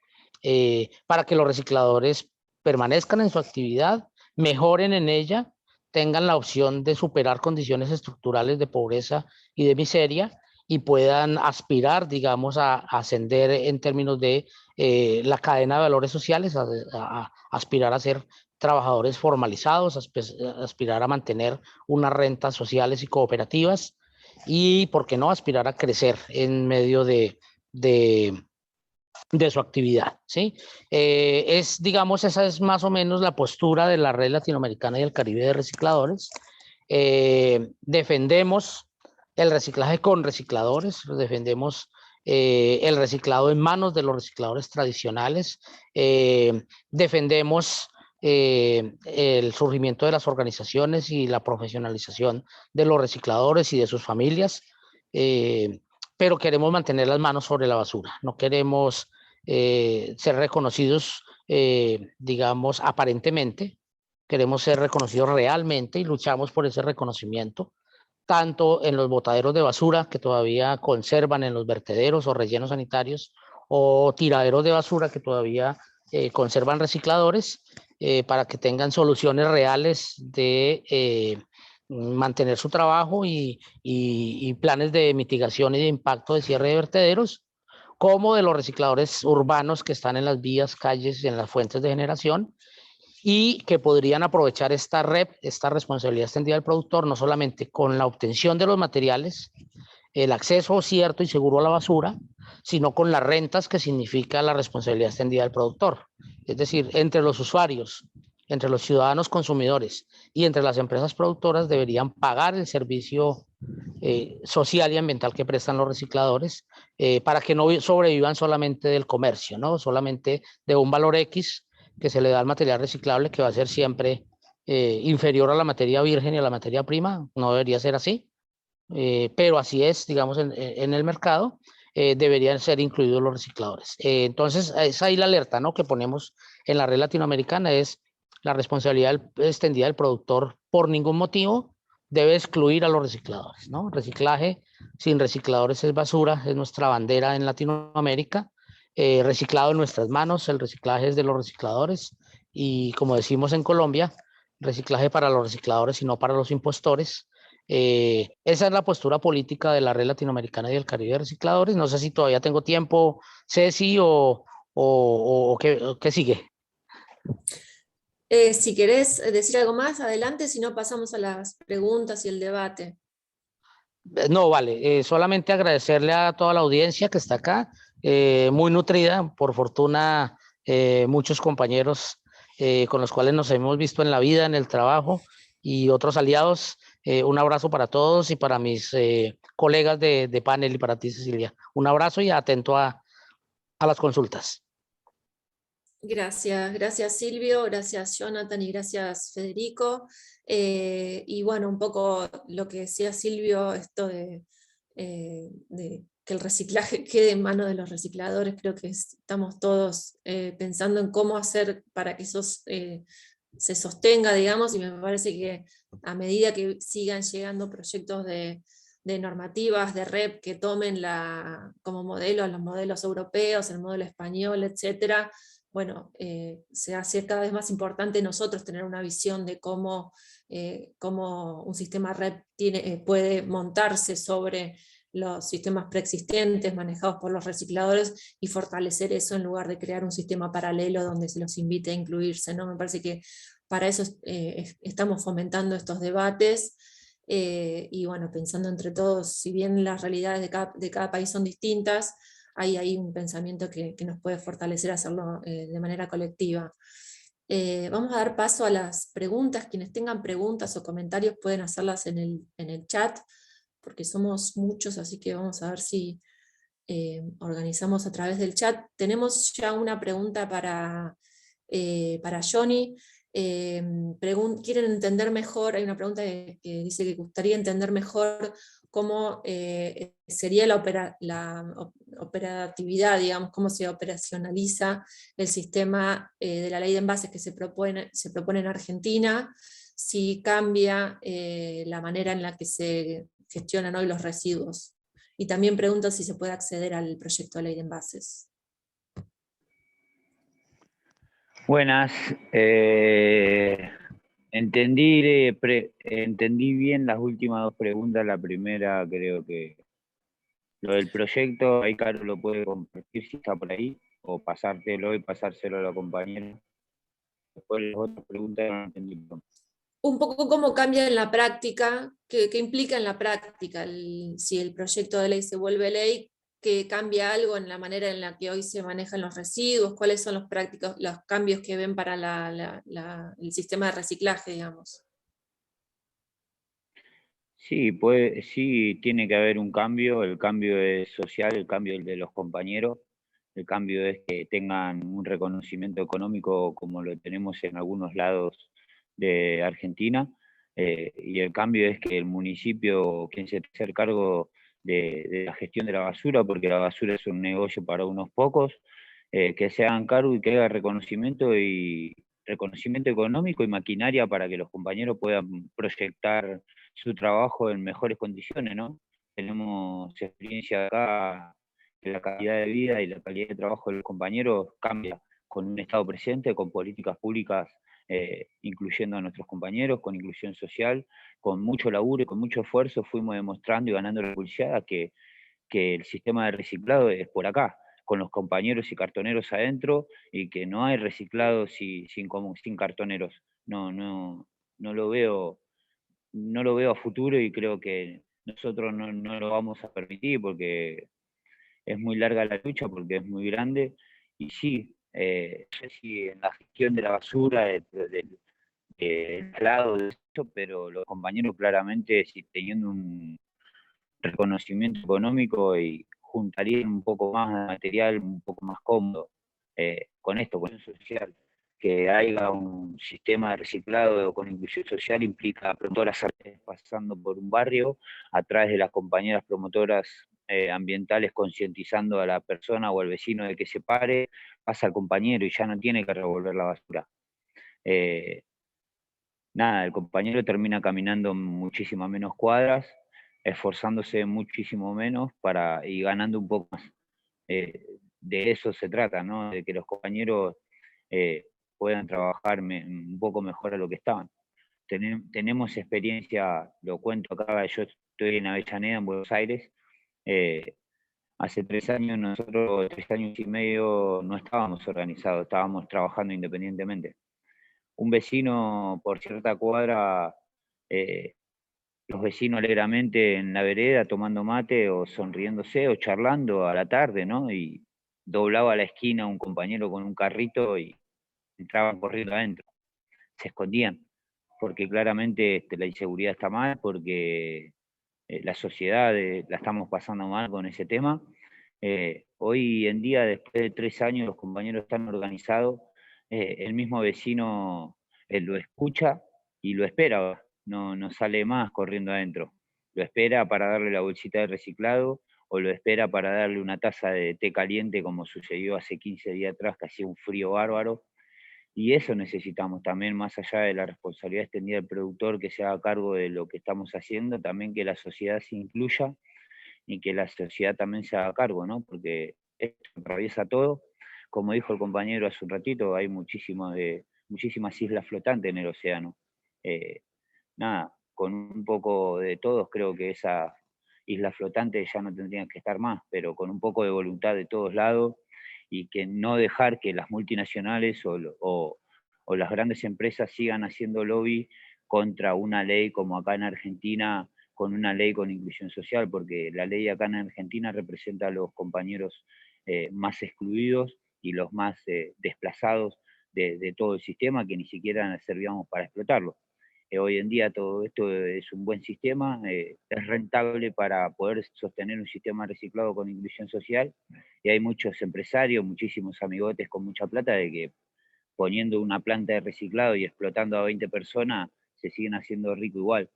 Speaker 5: para que los recicladores permanezcan en su actividad, mejoren en ella, tengan la opción de superar condiciones estructurales de pobreza y de miseria y puedan aspirar, digamos, a ascender en términos de la cadena de valores sociales, a aspirar a ser trabajadores formalizados, aspirar a mantener unas rentas sociales y cooperativas y, ¿por qué no?, aspirar a crecer en medio de su actividad, ¿sí? Digamos, esa es más o menos la postura de la Red Latinoamericana y el Caribe de Recicladores. Defendemos el reciclaje con recicladores, defendemos el reciclado en manos de los recicladores tradicionales, defendemos el surgimiento de las organizaciones y la profesionalización de los recicladores y de sus familias, pero queremos mantener las manos sobre la basura, no queremos ser reconocidos, digamos, aparentemente, queremos ser reconocidos realmente y luchamos por ese reconocimiento, tanto en los botaderos de basura que todavía conservan en los vertederos o rellenos sanitarios, o tiraderos de basura que todavía conservan recicladores, para que tengan soluciones reales de mantener su trabajo y planes de mitigación y de impacto de cierre de vertederos, como de los recicladores urbanos que están en las vías, calles y en las fuentes de generación, y que podrían aprovechar esta REP, esta responsabilidad extendida del productor, no solamente con la obtención de los materiales, el acceso cierto y seguro a la basura, sino con las rentas que significa la responsabilidad extendida del productor. Es decir, entre los usuarios, entre los ciudadanos consumidores y entre las empresas productoras deberían pagar el servicio social y ambiental que prestan los recicladores, para que no sobrevivan solamente del comercio, ¿no? Solamente de un valor X que se le da al material reciclable, que va a ser siempre inferior a la materia virgen y a la materia prima. No debería ser así, pero así es, digamos, en el mercado. Deberían ser incluidos los recicladores. Entonces, es ahí la alerta, ¿no?, que ponemos en la red latinoamericana, es la responsabilidad extendida del productor por ningún motivo debe excluir a los recicladores, ¿no? Reciclaje sin recicladores es basura, es nuestra bandera en Latinoamérica. Reciclado en nuestras manos, el reciclaje es de los recicladores, y como decimos en Colombia, reciclaje para los recicladores y no para los impostores. Esa es la postura política de la Red Latinoamericana y del Caribe de Recicladores. No sé si todavía tengo tiempo, Ceci, o qué sigue.
Speaker 1: Si querés decir algo más, adelante, si no pasamos a las preguntas y el debate.
Speaker 5: No, vale, solamente agradecerle a toda la audiencia que está acá, muy nutrida, por fortuna, muchos compañeros con los cuales nos hemos visto en la vida, en el trabajo, y otros aliados. Un abrazo para todos y para mis colegas de panel, y para ti, Cecilia. Un abrazo y atento a las consultas.
Speaker 1: Gracias Silvio, gracias Jonathan y gracias Federico. Y bueno, un poco lo que decía Silvio, esto de que el reciclaje quede en manos de los recicladores. Creo que estamos todos pensando en cómo hacer para que eso se sostenga, digamos, y me parece que a medida que sigan llegando proyectos de normativas, de REP, que tomen como modelo a los modelos europeos, el modelo español, etcétera, bueno, se hace cada vez más importante nosotros tener una visión de cómo un sistema REP puede montarse sobre los sistemas preexistentes manejados por los recicladores y fortalecer eso en lugar de crear un sistema paralelo donde se los invite a incluirse, ¿no? Me parece que para eso estamos fomentando estos debates. Y bueno, pensando entre todos, si bien las realidades de cada país son distintas, hay ahí un pensamiento que nos puede fortalecer hacerlo de manera colectiva. Vamos a dar paso a las preguntas. Quienes tengan preguntas o comentarios pueden hacerlas en el chat, porque somos muchos, así que vamos a ver si organizamos a través del chat. Tenemos ya una pregunta para Johnny. quieren entender mejor, hay una pregunta que dice que gustaría entender mejor cómo sería la operatividad, digamos, cómo se operacionaliza el sistema de la ley de envases que se propone en Argentina, si cambia la manera en la que se gestionan hoy los residuos. Y también pregunta si se puede acceder al proyecto de ley de envases.
Speaker 2: Buenas. Entendí bien las últimas dos preguntas. La primera creo que lo del proyecto, ahí Caro lo puede compartir si está por ahí, o pasártelo y pasárselo a la compañera. Después las otras preguntas no entendí.
Speaker 1: Un poco cómo cambia en la práctica, qué implica en la práctica, si el proyecto de ley se vuelve ley, que cambia algo en la manera en la que hoy se manejan los residuos, cuáles son los cambios que ven para el sistema de reciclaje, digamos.
Speaker 2: Sí, sí tiene que haber un cambio, el cambio es social, el cambio es de los compañeros, el cambio es que tengan un reconocimiento económico como lo tenemos en algunos lados de Argentina, y el cambio es que el municipio, quien se hace cargo de la gestión de la basura, porque la basura es un negocio para unos pocos, que se hagan cargo y que haya reconocimiento económico y maquinaria para que los compañeros puedan proyectar su trabajo en mejores condiciones, ¿no? Tenemos experiencia acá, que la calidad de vida y la calidad de trabajo de los compañeros cambia con un Estado presente, con políticas públicas incluyendo a nuestros compañeros, con inclusión social, con mucho laburo y con mucho esfuerzo fuimos demostrando y ganando la pulseada que el sistema de reciclado es por acá, con los compañeros y cartoneros adentro, y que no hay reciclado sin cartoneros. No lo veo a futuro, y creo que nosotros no lo vamos a permitir porque es muy larga la lucha, porque es muy grande. Y sí, no sé si en la gestión de la basura, del lado de eso, pero los compañeros claramente, si teniendo un reconocimiento económico, y juntarían un poco más de material, un poco más cómodo, con esto, con inclusión social. Que haya un sistema de reciclado con inclusión social implica promotoras pasando por un barrio, a través de las compañeras promotoras ambientales concientizando a la persona o al vecino de que se pare, pasa al compañero y ya no tiene que revolver la basura. Nada, el compañero termina caminando muchísimas menos cuadras, esforzándose muchísimo menos y ganando un poco más. De eso se trata, ¿no? De que los compañeros puedan trabajar un poco mejor a lo que estaban. Tenemos experiencia, lo cuento acá, yo estoy en Avellaneda, en Buenos Aires. Hace 3 años, nosotros 3 años y medio no estábamos organizados, estábamos trabajando independientemente. Un vecino por cierta cuadra, los vecinos alegremente en la vereda tomando mate o sonriéndose o charlando a la tarde, ¿no? Y doblaba a la esquina un compañero con un carrito y entraban corriendo adentro. Se escondían, porque claramente la inseguridad está mal, porque la sociedad la estamos pasando mal con ese tema. Hoy en día, después de 3 años, los compañeros están organizados, el mismo vecino lo escucha y lo espera, no sale más corriendo adentro. Lo espera para darle la bolsita de reciclado, o lo espera para darle una taza de té caliente, como sucedió hace 15 días atrás, que hacía un frío bárbaro. Y eso necesitamos también, más allá de la responsabilidad extendida del productor que se haga cargo de lo que estamos haciendo, también que la sociedad se incluya y que la sociedad también se haga cargo, ¿no? Porque esto atraviesa todo. Como dijo el compañero hace un ratito, hay muchísimas islas flotantes en el océano. Nada, con un poco de todos creo que esas islas flotantes ya no tendrían que estar más, pero con un poco de voluntad de todos lados, y que no dejar que las multinacionales o las grandes empresas sigan haciendo lobby contra una ley como acá en Argentina, con una ley con inclusión social, porque la ley acá en Argentina representa a los compañeros más excluidos y los más desplazados de todo el sistema, que ni siquiera servíamos para explotarlo. Hoy en día todo esto es un buen sistema, es rentable para poder sostener un sistema reciclado con inclusión social, y hay muchos empresarios, muchísimos amigotes con mucha plata de que poniendo una planta de reciclado y explotando a 20 personas, se siguen haciendo rico igual.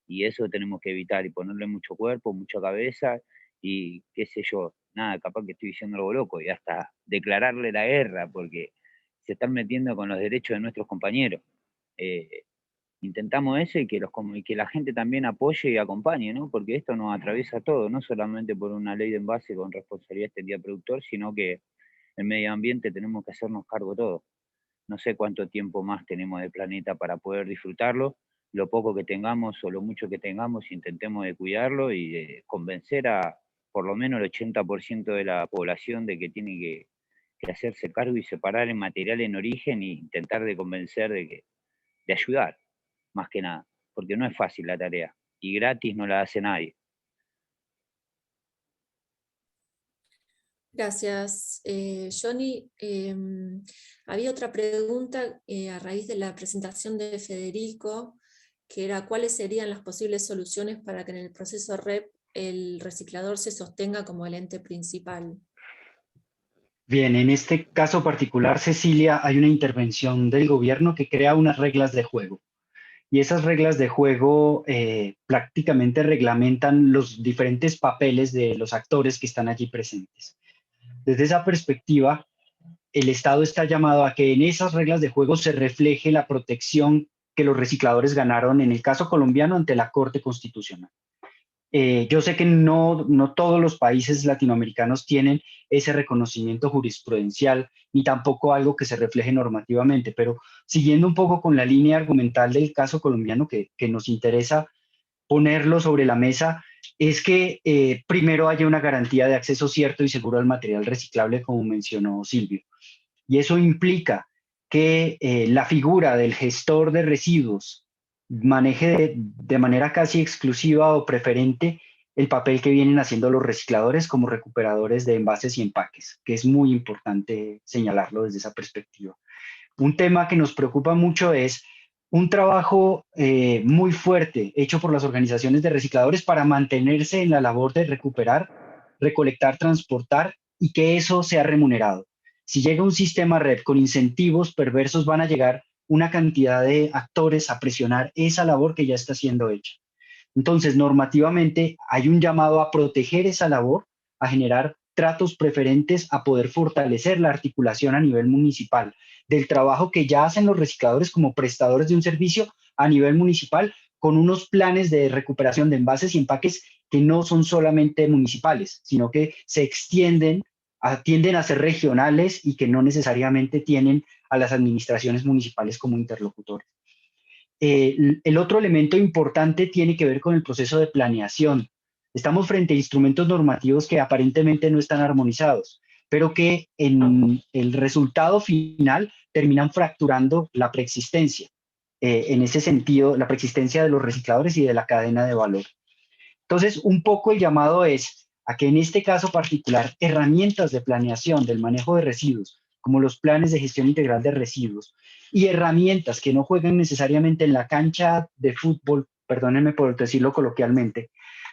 Speaker 2: Y eso tenemos que evitar y ponerle mucho cuerpo, mucha cabeza y qué sé yo, nada, capaz que estoy diciendo algo loco y hasta declararle la guerra porque se están metiendo con los derechos de nuestros compañeros. Intentamos eso y y que la gente también apoye y acompañe, ¿no? Porque esto nos atraviesa todo, no solamente por una ley de envase con responsabilidad extendida al productor, sino que el medio ambiente tenemos que hacernos cargo todos. No sé cuánto tiempo más tenemos de planeta para poder disfrutarlo, lo poco que tengamos o lo mucho que tengamos, intentemos de cuidarlo y de convencer a por lo menos el 80% de la población de que tiene que hacerse cargo y separar el material en origen e intentar de convencer de ayudar, más que nada, porque no es fácil la tarea y gratis no la hace nadie.
Speaker 1: Gracias, Johnny. Había otra pregunta a raíz de la presentación de Federico, que era cuáles serían las posibles soluciones para que en el proceso REP el reciclador se sostenga como el ente principal.
Speaker 4: Bien, en este caso particular, Cecilia, hay una intervención del gobierno que crea unas reglas de juego. Y esas reglas de juego prácticamente reglamentan los diferentes papeles de los actores que están allí presentes. Desde esa perspectiva, el Estado está llamado a que en esas reglas de juego se refleje la protección que los recicladores ganaron, en el caso colombiano, ante la Corte Constitucional. Yo sé que no todos los países latinoamericanos tienen ese reconocimiento jurisprudencial, ni tampoco algo que se refleje normativamente, pero siguiendo un poco con la línea argumental del caso colombiano que nos interesa ponerlo sobre la mesa, es que primero haya una garantía de acceso cierto y seguro al material reciclable, como mencionó Silvio. Y eso implica que la figura del gestor de residuos maneje de manera casi exclusiva o preferente el papel que vienen haciendo los recicladores como recuperadores de envases y empaques, que es muy importante señalarlo desde esa perspectiva. Un tema que nos preocupa mucho es un trabajo muy fuerte hecho por las organizaciones de recicladores para mantenerse en la labor de recuperar, recolectar, transportar y que eso sea remunerado. Si llega un sistema REP con incentivos perversos, van a llegar una cantidad de actores a presionar esa labor que ya está siendo hecha. Entonces, normativamente hay un llamado a proteger esa labor, a generar tratos preferentes, a poder fortalecer la articulación a nivel municipal del trabajo que ya hacen los recicladores como prestadores de un servicio a nivel municipal con unos planes de recuperación de envases y empaques que no son solamente municipales, sino que se extienden, tienden a ser regionales y que no necesariamente tienen a las administraciones municipales como interlocutores. El otro elemento importante tiene que ver con el proceso de planeación. Estamos frente a instrumentos normativos que aparentemente no están armonizados, pero que en el resultado final terminan fracturando la preexistencia. En ese sentido, la preexistencia de los recicladores y de la cadena de valor. Entonces, un poco el llamado es a que en este caso particular, herramientas de planeación del manejo de residuos, como los planes de gestión integral de residuos, y herramientas que no jueguen necesariamente en la cancha de fútbol, perdónenme por decirlo coloquialmente,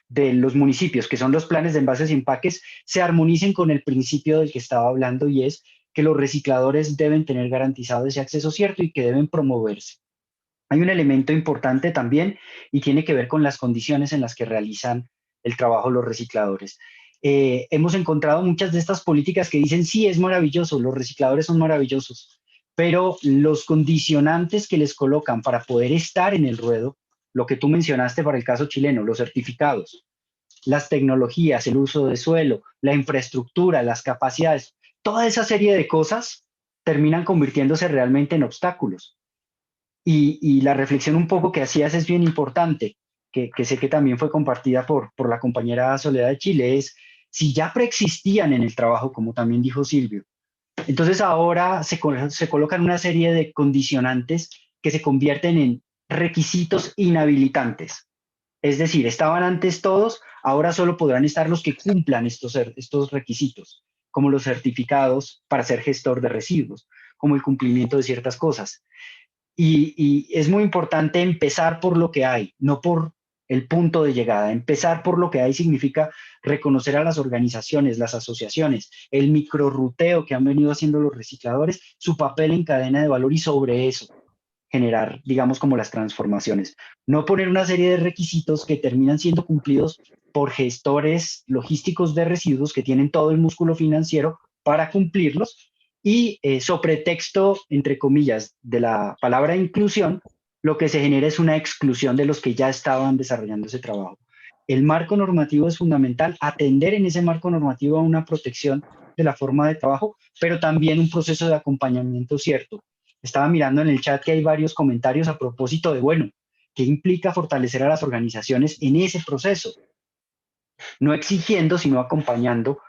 Speaker 4: de los municipios, que son los planes de envases y empaques, se armonicen con el principio del que estaba hablando y es que los recicladores deben tener garantizado ese acceso cierto y que deben promoverse. Hay un elemento importante también y tiene que ver con las condiciones en las que realizan el trabajo los recicladores. Hemos encontrado muchas de estas políticas que dicen, sí, es maravilloso, los recicladores son maravillosos, pero los condicionantes que les colocan para poder estar en el ruedo, lo que tú mencionaste para el caso chileno, los certificados, las tecnologías, el uso de suelo, la infraestructura, las capacidades, toda esa serie de cosas terminan convirtiéndose realmente en obstáculos. Y la reflexión un poco que hacías es bien importante, que sé que también fue compartida por la compañera Soledad de Chile, es si ya preexistían en el trabajo, como también dijo Silvio, entonces ahora se colocan una serie de condicionantes que se convierten en requisitos inhabilitantes. Es decir, estaban antes todos, ahora solo podrán estar los que cumplan estos requisitos, como los certificados para ser gestor de residuos, como el cumplimiento de ciertas cosas. Y es muy importante empezar por lo que hay, no por el punto de llegada. Empezar por lo que hay significa reconocer a las organizaciones, las asociaciones, el microrruteo que han venido haciendo los recicladores, su papel en cadena de valor, y sobre eso generar, digamos, como las transformaciones. No poner una serie de requisitos que terminan siendo cumplidos por gestores logísticos de residuos que tienen todo el músculo financiero para cumplirlos, y sobre texto, entre comillas, de la palabra inclusión, lo que se genera es una exclusión de los que ya estaban desarrollando ese trabajo. El marco normativo es fundamental, atender en ese marco normativo a una protección de la forma de trabajo, pero también un proceso de acompañamiento cierto. Estaba mirando en el chat que hay varios comentarios a propósito de, bueno, ¿qué implica fortalecer a las organizaciones en ese proceso? No exigiendo, sino acompañando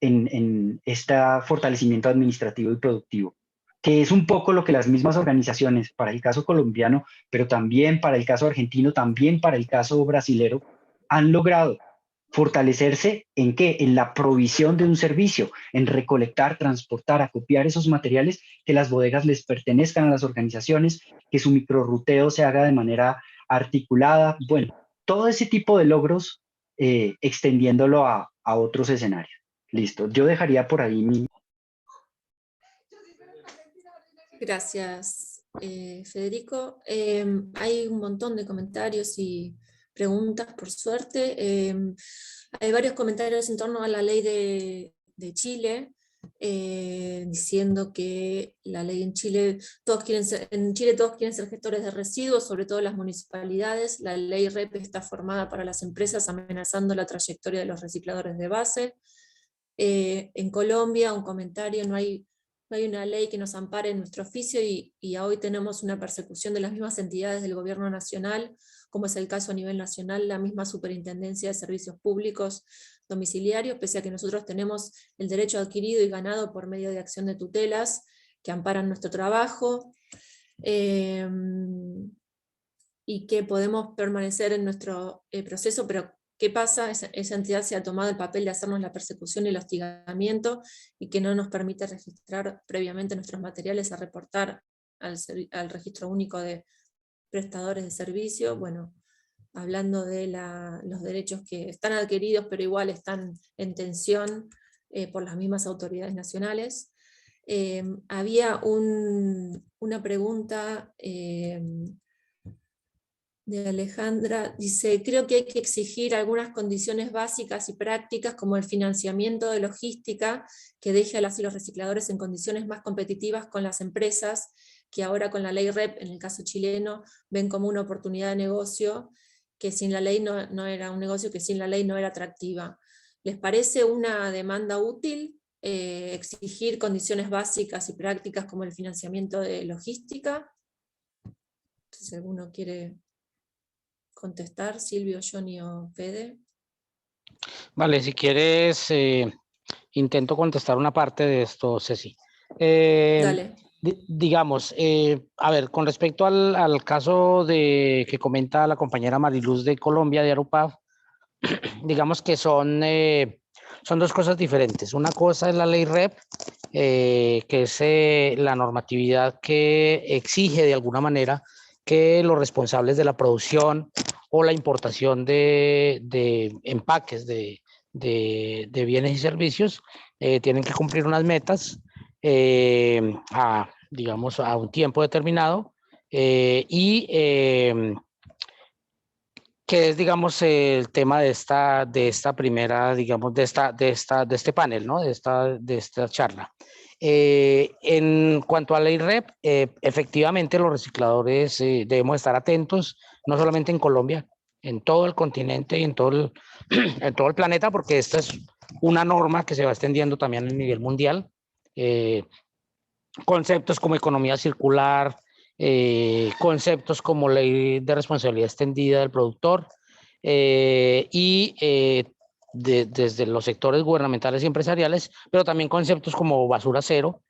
Speaker 4: en este fortalecimiento administrativo y productivo, que es un poco lo que las mismas organizaciones, para el caso colombiano, pero también para el caso argentino, también para el caso brasilero, han logrado fortalecerse ¿en qué? En la provisión de un servicio, en recolectar, transportar, acopiar esos materiales, que las bodegas les pertenezcan a las organizaciones, que su microrruteo se haga de manera articulada. Bueno, todo ese tipo de logros, extendiéndolo a otros escenarios. Listo, yo dejaría por ahí mi...
Speaker 1: Gracias, Federico. Hay un montón de comentarios y preguntas, por suerte. Hay varios comentarios en torno a la ley de Chile, diciendo que la ley en Chile, en Chile todos quieren ser gestores de residuos, sobre todo las municipalidades. La ley REP está formada para las empresas, amenazando la trayectoria de los recicladores de base. En Colombia, un comentario, no hay una ley que nos ampare en nuestro oficio, y hoy tenemos una persecución de las mismas entidades del gobierno nacional, como es el caso a nivel nacional, la misma Superintendencia de Servicios Públicos Domiciliarios, pese a que nosotros tenemos el derecho adquirido y ganado por medio de acción de tutelas que amparan nuestro trabajo, y que podemos permanecer en nuestro proceso, pero ¿qué pasa? Esa entidad se ha tomado el papel de hacernos la persecución y el hostigamiento, y que no nos permite registrar previamente nuestros materiales a reportar al Registro Único de Prestadores de Servicio. Bueno, hablando de los derechos que están adquiridos, pero igual están en tensión por las mismas autoridades nacionales. Había una pregunta de Alejandra, dice: creo que hay que exigir algunas condiciones básicas y prácticas, como el financiamiento de logística, que deje a las y los recicladores en condiciones más competitivas con las empresas, que ahora con la ley REP, en el caso chileno, ven como una oportunidad de negocio, que sin la ley no era un negocio, que sin la ley no era atractiva. ¿Les parece una demanda útil exigir condiciones básicas y prácticas como el financiamiento de logística? Si alguno quiere contestar, Silvio, Johnny o Fede.
Speaker 5: Vale, si quieres, intento contestar una parte de esto, Ceci.
Speaker 1: Dale.
Speaker 5: Digamos, a ver, con respecto al caso que comenta la compañera Mariluz de Colombia, de Arupav, digamos que son dos cosas diferentes. Una cosa es la ley REP, que es la normatividad que exige de alguna manera que los responsables de la producción o la importación de empaques de bienes y servicios tienen que cumplir unas metas digamos, a un tiempo determinado, y que es, digamos, el tema de esta primera, digamos, de este panel, ¿no? De esta charla. En cuanto a la ley REP, efectivamente los recicladores debemos estar atentos, no solamente en Colombia, en todo el continente y en todo el planeta, porque esta es una norma que se va extendiendo también a nivel mundial. Conceptos como economía circular, conceptos como ley de responsabilidad extendida del productor, y desde los sectores gubernamentales y empresariales, pero también conceptos como basura cero,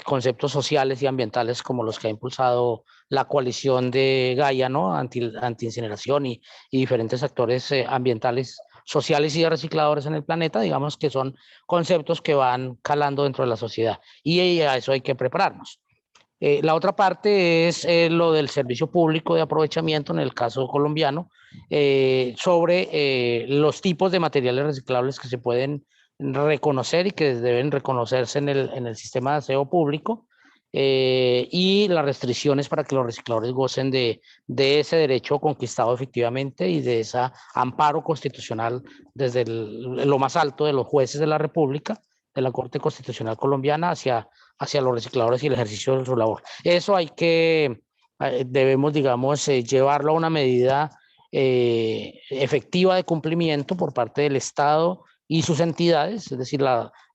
Speaker 5: conceptos sociales y ambientales como los que ha impulsado la coalición de Gaia, ¿no? Anti-incineración y diferentes actores ambientales, sociales y de recicladores en el planeta, digamos que son conceptos que van calando dentro de la sociedad, y a eso hay que prepararnos. La otra parte es lo del servicio público de aprovechamiento, en el caso colombiano, sobre los tipos de materiales reciclables que se pueden reconocer y que deben reconocerse en el sistema de aseo público, y las restricciones para que los recicladores gocen de ese derecho conquistado efectivamente y de ese amparo constitucional desde lo más alto de los jueces de la República, de la Corte Constitucional Colombiana, hacia los recicladores y el ejercicio de su labor. Eso debemos, digamos, llevarlo a una medida efectiva de cumplimiento por parte del Estado y sus entidades, es decir,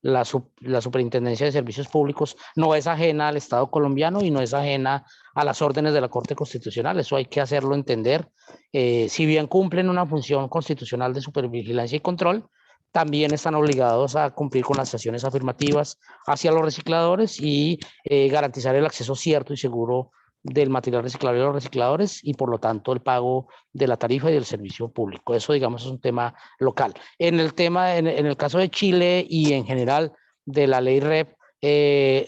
Speaker 5: la Superintendencia de Servicios Públicos no es ajena al Estado colombiano y no es ajena a las órdenes de la Corte Constitucional. Eso hay que hacerlo entender. Si bien cumplen una función constitucional de supervigilancia y control, también están obligados a cumplir con las acciones afirmativas hacia los recicladores y garantizar el acceso cierto y seguro del material reciclable a los recicladores y por lo tanto el pago de la tarifa y del servicio público. Eso, digamos, es un tema local. En el caso de Chile y en general de la ley REP,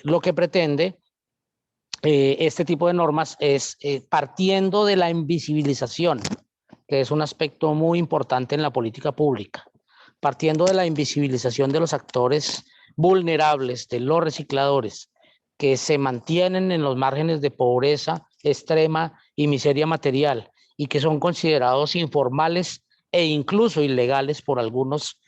Speaker 5: lo que pretende este tipo de normas es, partiendo de la invisibilización, que es un aspecto muy importante en la política pública, partiendo de la invisibilización de los actores vulnerables, de los recicladores, que se mantienen en los márgenes de pobreza extrema y miseria material, y que son considerados informales e incluso ilegales por algunos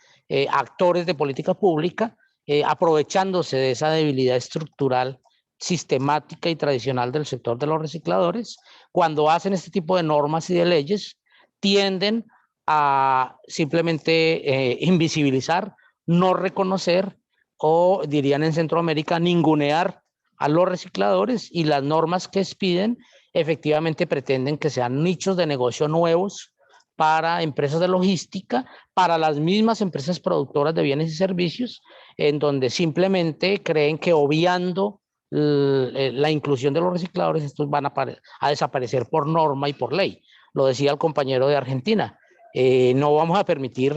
Speaker 5: actores de política pública, aprovechándose de esa debilidad estructural, sistemática y tradicional del sector de los recicladores. Cuando hacen este tipo de normas y de leyes, tienden a simplemente invisibilizar, no reconocer o, dirían en Centroamérica, ningunear a los recicladores, y las normas que expiden efectivamente pretenden que sean nichos de negocio nuevos para empresas de logística, para las mismas empresas productoras de bienes y servicios, en donde simplemente creen que obviando la inclusión de los recicladores, estos van a desaparecer por norma y por ley. Lo decía el compañero de Argentina. No vamos a permitir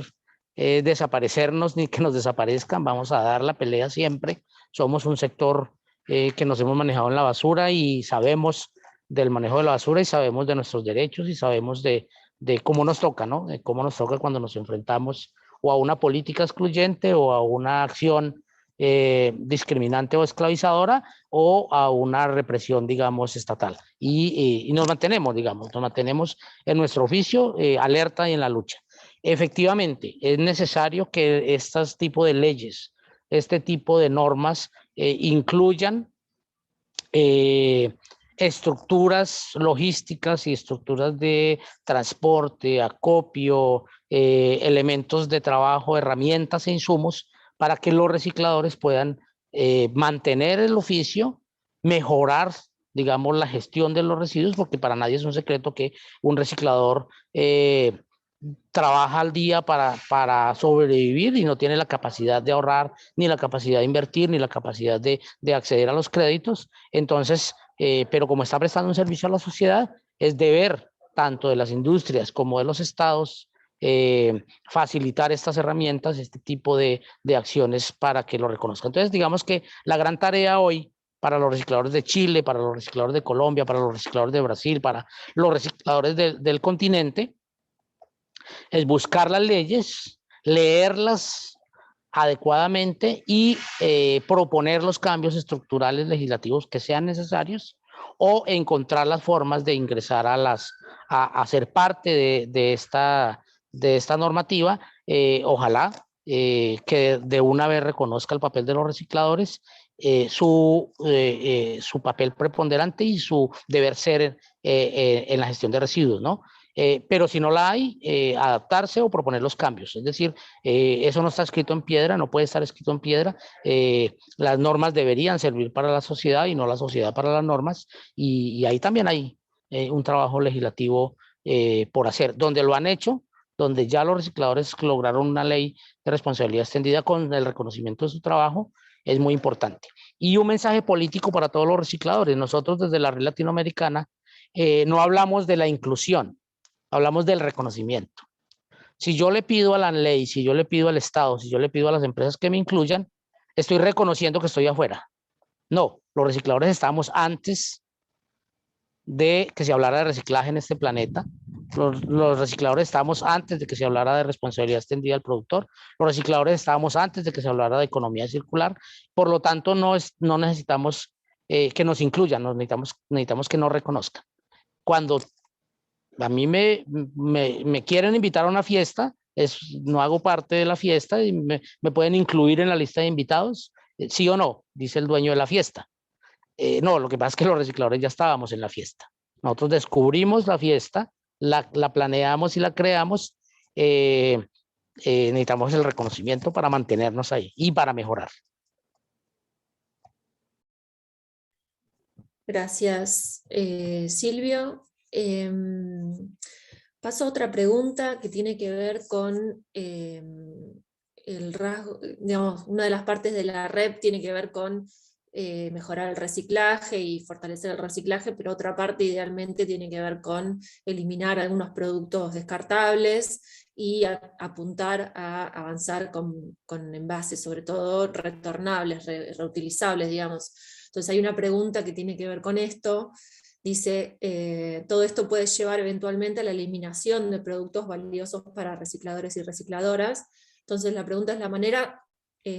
Speaker 5: desaparecernos ni que nos desaparezcan, vamos a dar la pelea siempre. Somos un sector que nos hemos manejado en la basura y sabemos del manejo de la basura y sabemos de nuestros derechos y sabemos de cómo nos toca, ¿no? De cómo nos toca cuando nos enfrentamos o a una política excluyente o a una acción discriminante o esclavizadora o a una represión, digamos, estatal. Y nos mantenemos en nuestro oficio, alerta y en la lucha. Efectivamente, es necesario que estos tipos de leyes, este tipo de normas incluyan estructuras logísticas y estructuras de transporte, acopio, elementos de trabajo, herramientas e insumos para que los recicladores puedan mantener el oficio, mejorar, digamos, la gestión de los residuos, porque para nadie es un secreto que un reciclador trabaja al día para sobrevivir y no tiene la capacidad de ahorrar, ni la capacidad de invertir, ni la capacidad de acceder a los créditos. Entonces, pero como está prestando un servicio a la sociedad, es deber tanto de las industrias como de los estados facilitar estas herramientas, este tipo de acciones para que lo reconozcan. Entonces, digamos que la gran tarea hoy para los recicladores de Chile, para los recicladores de Colombia, para los recicladores de Brasil, para los recicladores del continente, es buscar las leyes, leerlas adecuadamente y proponer los cambios estructurales legislativos que sean necesarios o encontrar las formas de ingresar a ser parte de esta normativa. Ojalá que de una vez reconozca el papel de los recicladores, su papel preponderante y su deber ser en la gestión de residuos, ¿no? Pero si no la hay, adaptarse o proponer los cambios. Es decir, eso no está escrito en piedra, no puede estar escrito en piedra. Las normas deberían servir para la sociedad y no la sociedad para las normas. Y ahí también hay un trabajo legislativo por hacer. Donde lo han hecho, donde ya los recicladores lograron una ley de responsabilidad extendida con el reconocimiento de su trabajo, es muy importante. Y un mensaje político para todos los recicladores. Nosotros desde la red latinoamericana no hablamos de la inclusión, hablamos del reconocimiento. Si yo le pido a la ley, si yo le pido al Estado, si yo le pido a las empresas que me incluyan, estoy reconociendo que estoy afuera. No, los recicladores estábamos antes de que se hablara de reciclaje en este planeta. Los recicladores estábamos antes de que se hablara de responsabilidad extendida al productor. Los recicladores estábamos antes de que se hablara de economía circular. Por lo tanto, no necesitamos que nos incluyan, necesitamos que nos reconozcan. Cuando a mí me quieren invitar a una fiesta, no hago parte de la fiesta y me pueden incluir en la lista de invitados, sí o no, dice el dueño de la fiesta. No, lo que pasa es que los recicladores ya estábamos en la fiesta. Nosotros descubrimos la fiesta, la planeamos y la creamos. Necesitamos el reconocimiento para mantenernos ahí y para mejorar.
Speaker 1: Gracias, Silvio. Paso a otra pregunta que tiene que ver con el rasgo, digamos, una de las partes de la REP tiene que ver con mejorar el reciclaje y fortalecer el reciclaje, pero otra parte idealmente tiene que ver con eliminar algunos productos descartables y apuntar a avanzar con envases, sobre todo retornables, reutilizables, digamos. Entonces hay una pregunta que tiene que ver con esto. Dice, todo esto puede llevar eventualmente a la eliminación de productos valiosos para recicladores y recicladoras. Entonces la pregunta es la manera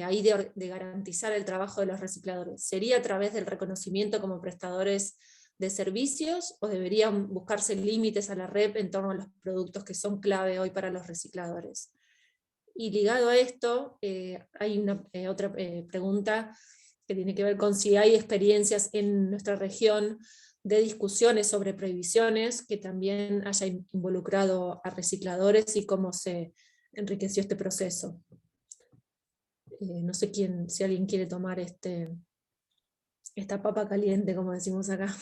Speaker 1: ahí de garantizar el trabajo de los recicladores. ¿Sería a través del reconocimiento como prestadores de servicios o deberían buscarse límites a la REP en torno a los productos que son clave hoy para los recicladores? Y ligado a esto, hay otra pregunta que tiene que ver con si hay experiencias en nuestra región de discusiones sobre prohibiciones que también haya involucrado a recicladores y cómo se enriqueció este proceso. No sé si alguien quiere tomar esta papa caliente, como decimos acá.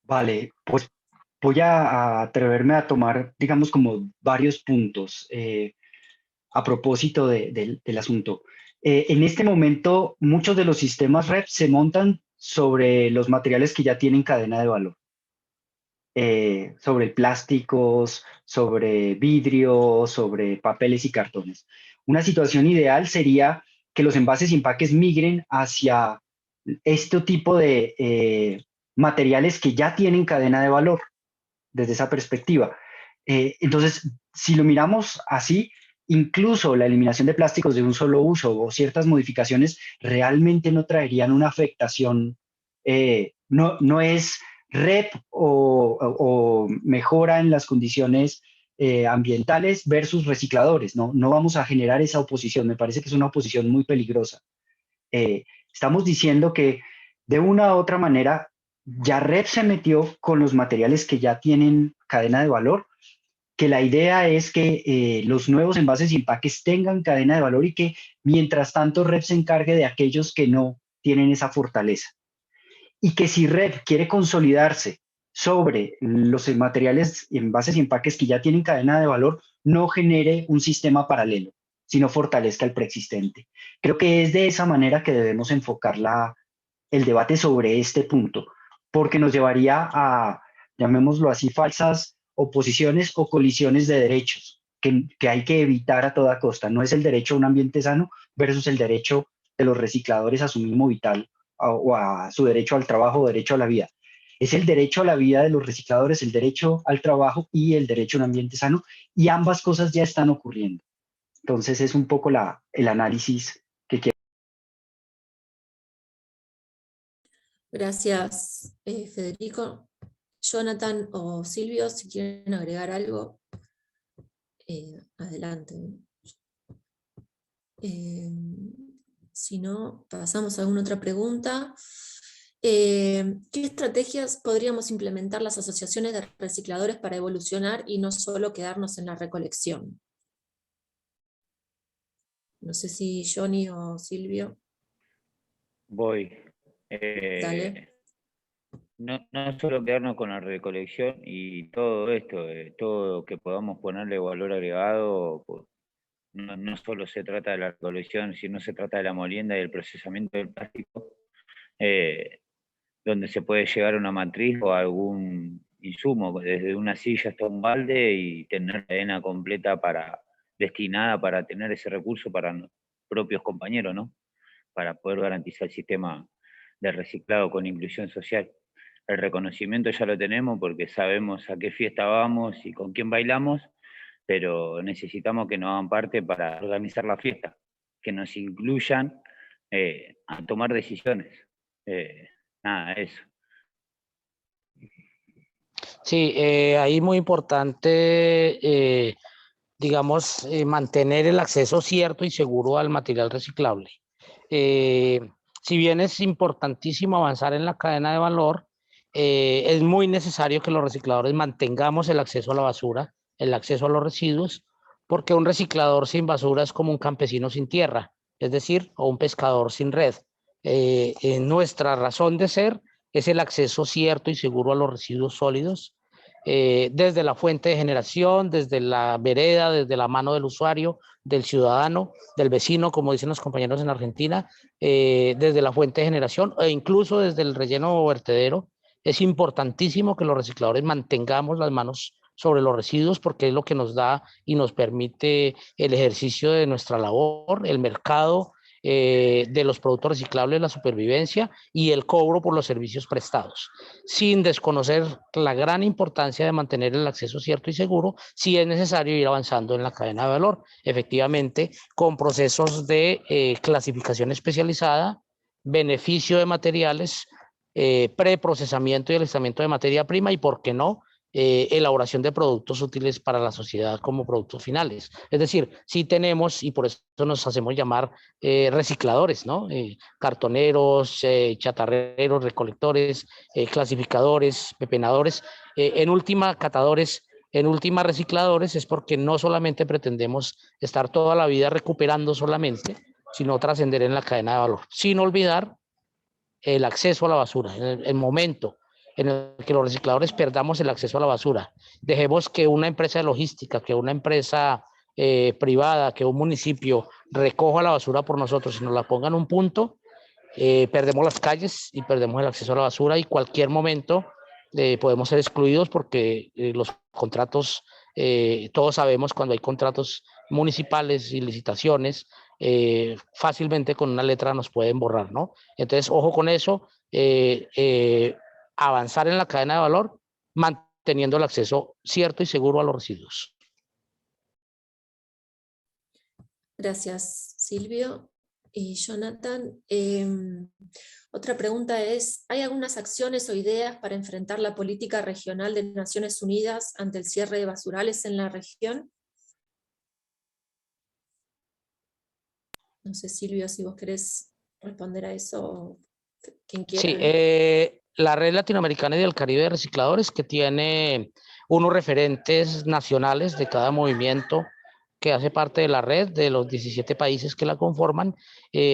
Speaker 4: Vale, pues voy a atreverme a tomar, digamos, como varios puntos a propósito del asunto. En este momento, muchos de los sistemas REP se montan sobre los materiales que ya tienen cadena de valor. Sobre plásticos, sobre vidrio, sobre papeles y cartones. Una situación ideal sería que los envases y empaques migren hacia este tipo de materiales que ya tienen cadena de valor desde esa perspectiva. Entonces, si lo miramos así, incluso la eliminación de plásticos de un solo uso o ciertas modificaciones realmente no traerían una afectación, no es REP o mejora en las condiciones ambientales versus recicladores. No vamos a generar esa oposición. Me parece que es una oposición muy peligrosa. Estamos diciendo que de una u otra manera ya REP se metió con los materiales que ya tienen cadena de valor, que la idea es que los nuevos envases y empaques tengan cadena de valor y que mientras tanto REP se encargue de aquellos que no tienen esa fortaleza. Y que si REP quiere consolidarse sobre los materiales, envases y empaques que ya tienen cadena de valor, no genere un sistema paralelo, sino fortalezca el preexistente. Creo que es de esa manera que debemos enfocar el debate sobre este punto, porque nos llevaría a, llamémoslo así, falsas oposiciones o colisiones de derechos que hay que evitar a toda costa. No es el derecho a un ambiente sano versus el derecho de los recicladores a su mismo vital o a su derecho al trabajo o derecho a la vida. Es el derecho a la vida de los recicladores, el derecho al trabajo y el derecho a un ambiente sano, y ambas cosas ya están ocurriendo. Entonces es un poco el análisis que quiero.
Speaker 1: Gracias, Federico. Jonathan o Silvio, si quieren agregar algo, adelante. Si no, pasamos a alguna otra pregunta. ¿Qué estrategias podríamos implementar las asociaciones de recicladores para evolucionar y no solo quedarnos en la recolección? No sé si Johnny o Silvio.
Speaker 2: Voy.
Speaker 1: Dale.
Speaker 2: No solo quedarnos con la recolección y todo esto, todo que podamos ponerle valor agregado, pues, no solo se trata de la recolección, sino se trata de la molienda y el procesamiento del plástico, donde se puede llegar a una matriz o a algún insumo, desde una silla hasta un balde, y tener la cadena completa destinada para tener ese recurso para propios compañeros, ¿no? para poder garantizar el sistema de reciclado con inclusión social. El reconocimiento ya lo tenemos porque sabemos a qué fiesta vamos y con quién bailamos, pero necesitamos que nos hagan parte para organizar la fiesta, que nos incluyan a tomar decisiones. Nada, eso.
Speaker 5: Sí, ahí muy importante, digamos, mantener el acceso cierto y seguro al material reciclable. Si bien es importantísimo avanzar en la cadena de valor, es muy necesario que los recicladores mantengamos el acceso a la basura, el acceso a los residuos, porque un reciclador sin basura es como un campesino sin tierra, es decir, o un pescador sin red. Nuestra razón de ser es el acceso cierto y seguro a los residuos sólidos, desde la fuente de generación, desde la vereda, desde la mano del usuario, del ciudadano, del vecino, como dicen los compañeros en Argentina, desde la fuente de generación e incluso desde el relleno o vertedero. Es importantísimo que los recicladores mantengamos las manos sobre los residuos porque es lo que nos da y nos permite el ejercicio de nuestra labor, el mercado de los productos reciclables, la supervivencia y el cobro por los servicios prestados, sin desconocer la gran importancia de mantener el acceso cierto y seguro, si es necesario ir avanzando en la cadena de valor, efectivamente, con procesos de clasificación especializada, beneficio de materiales, preprocesamiento y alistamiento de materia prima y, ¿por qué no?, elaboración de productos útiles para la sociedad como productos finales. Es decir, sí tenemos, y por eso nos hacemos llamar recicladores, ¿no? Cartoneros, chatarreros, recolectores, clasificadores, pepenadores, en última catadores, en última recicladores, es porque no solamente pretendemos estar toda la vida recuperando solamente, sino trascender en la cadena de valor, sin olvidar el acceso a la basura, en el momento en el que los recicladores perdamos el acceso a la basura. Dejemos que una empresa de logística, que una empresa privada, que un municipio recoja la basura por nosotros y nos la ponga en un punto, perdemos las calles y perdemos el acceso a la basura y cualquier momento podemos ser excluidos porque los contratos, todos sabemos cuando hay contratos municipales y licitaciones, fácilmente con una letra nos pueden borrar, ¿no? Entonces, ojo con eso, avanzar en la cadena de valor, manteniendo el acceso cierto y seguro a los residuos.
Speaker 1: Gracias, Silvio. Y Jonathan, otra pregunta es, ¿hay algunas acciones o ideas para enfrentar la política regional de Naciones Unidas ante el cierre de basurales en la región? No sé, Silvio, si vos querés responder a eso, o quien quiera.
Speaker 5: Sí, la Red Latinoamericana y del Caribe de Recicladores, que tiene unos referentes nacionales de cada movimiento que hace parte de la red, de los 17 países que la conforman,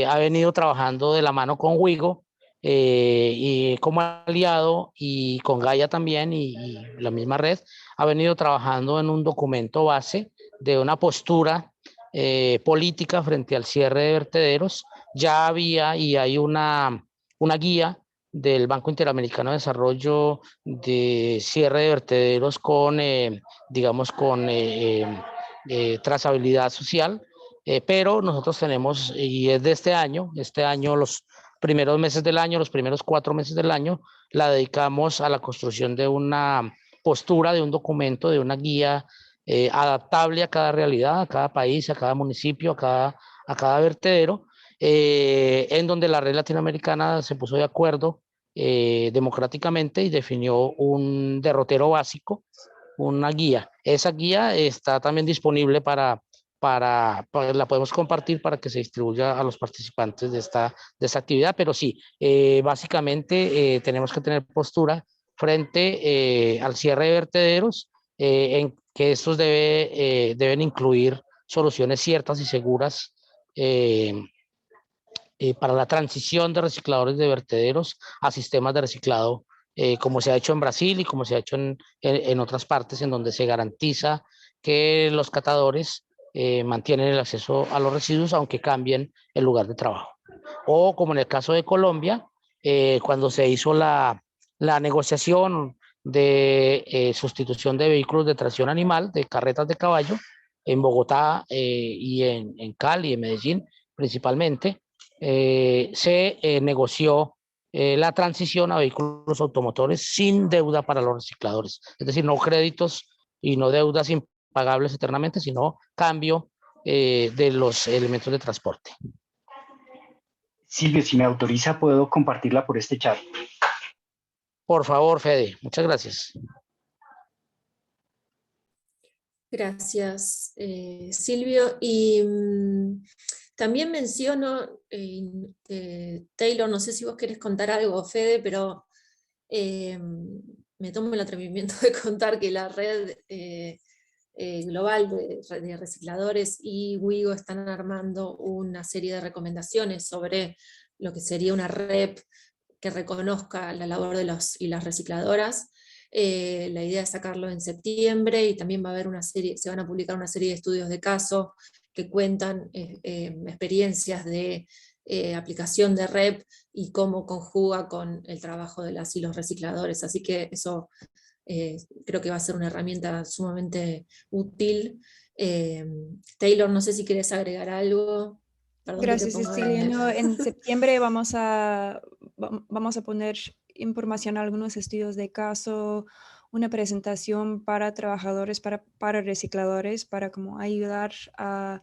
Speaker 5: ha venido trabajando de la mano con WIGO y como aliado, y con Gaia también, y la misma red, ha venido trabajando en un documento base de una postura política frente al cierre de vertederos. Ya había y hay una guía del Banco Interamericano de Desarrollo de cierre de vertederos con, digamos, con trazabilidad social, pero nosotros tenemos, y es de este año, los primeros meses del año, los primeros 4 meses del año, la dedicamos a la construcción de una postura, de un documento, de una guía adaptable a cada realidad, a cada país, a cada municipio, a cada vertedero, en donde la red latinoamericana se puso de acuerdo democráticamente y definió un derrotero básico, una guía. Esa guía está también disponible la podemos compartir para que se distribuya a los participantes de esta actividad, pero sí, básicamente tenemos que tener postura frente al cierre de vertederos, en que estos deben incluir soluciones ciertas y seguras para la transición de recicladores de vertederos a sistemas de reciclado, como se ha hecho en Brasil y como se ha hecho en otras partes, en donde se garantiza que los catadores mantienen el acceso a los residuos aunque cambien el lugar de trabajo. O como en el caso de Colombia, cuando se hizo la negociación de sustitución de vehículos de tracción animal, de carretas de caballo, en Bogotá y en Cali, en Medellín principalmente, se negoció la transición a vehículos automotores sin deuda para los recicladores, es decir, no créditos y no deudas impagables eternamente, sino cambio de los elementos de transporte.
Speaker 4: Silvio, si me autoriza, puedo compartirla por este chat.
Speaker 5: Por favor, Fede, muchas gracias.
Speaker 1: Gracias, Silvio. Y también menciono, Taylor, no sé si vos querés contar algo, Fede, pero me tomo el atrevimiento de contar que la red global de recicladores y WIGO están armando una serie de recomendaciones sobre lo que sería una REP que reconozca la labor de los y las recicladoras. La idea es sacarlo en septiembre y también va a haber una serie, se van a publicar una serie de estudios de caso que cuentan experiencias de aplicación de REP y cómo conjuga con el trabajo de las y los recicladores. Así que eso creo que va a ser una herramienta sumamente útil. Taylor, no sé si quieres agregar algo. Perdón.
Speaker 6: Gracias, Cecilia. No, en septiembre vamos a poner información, algunos estudios de caso, una presentación para trabajadores, para recicladores, para como ayudar a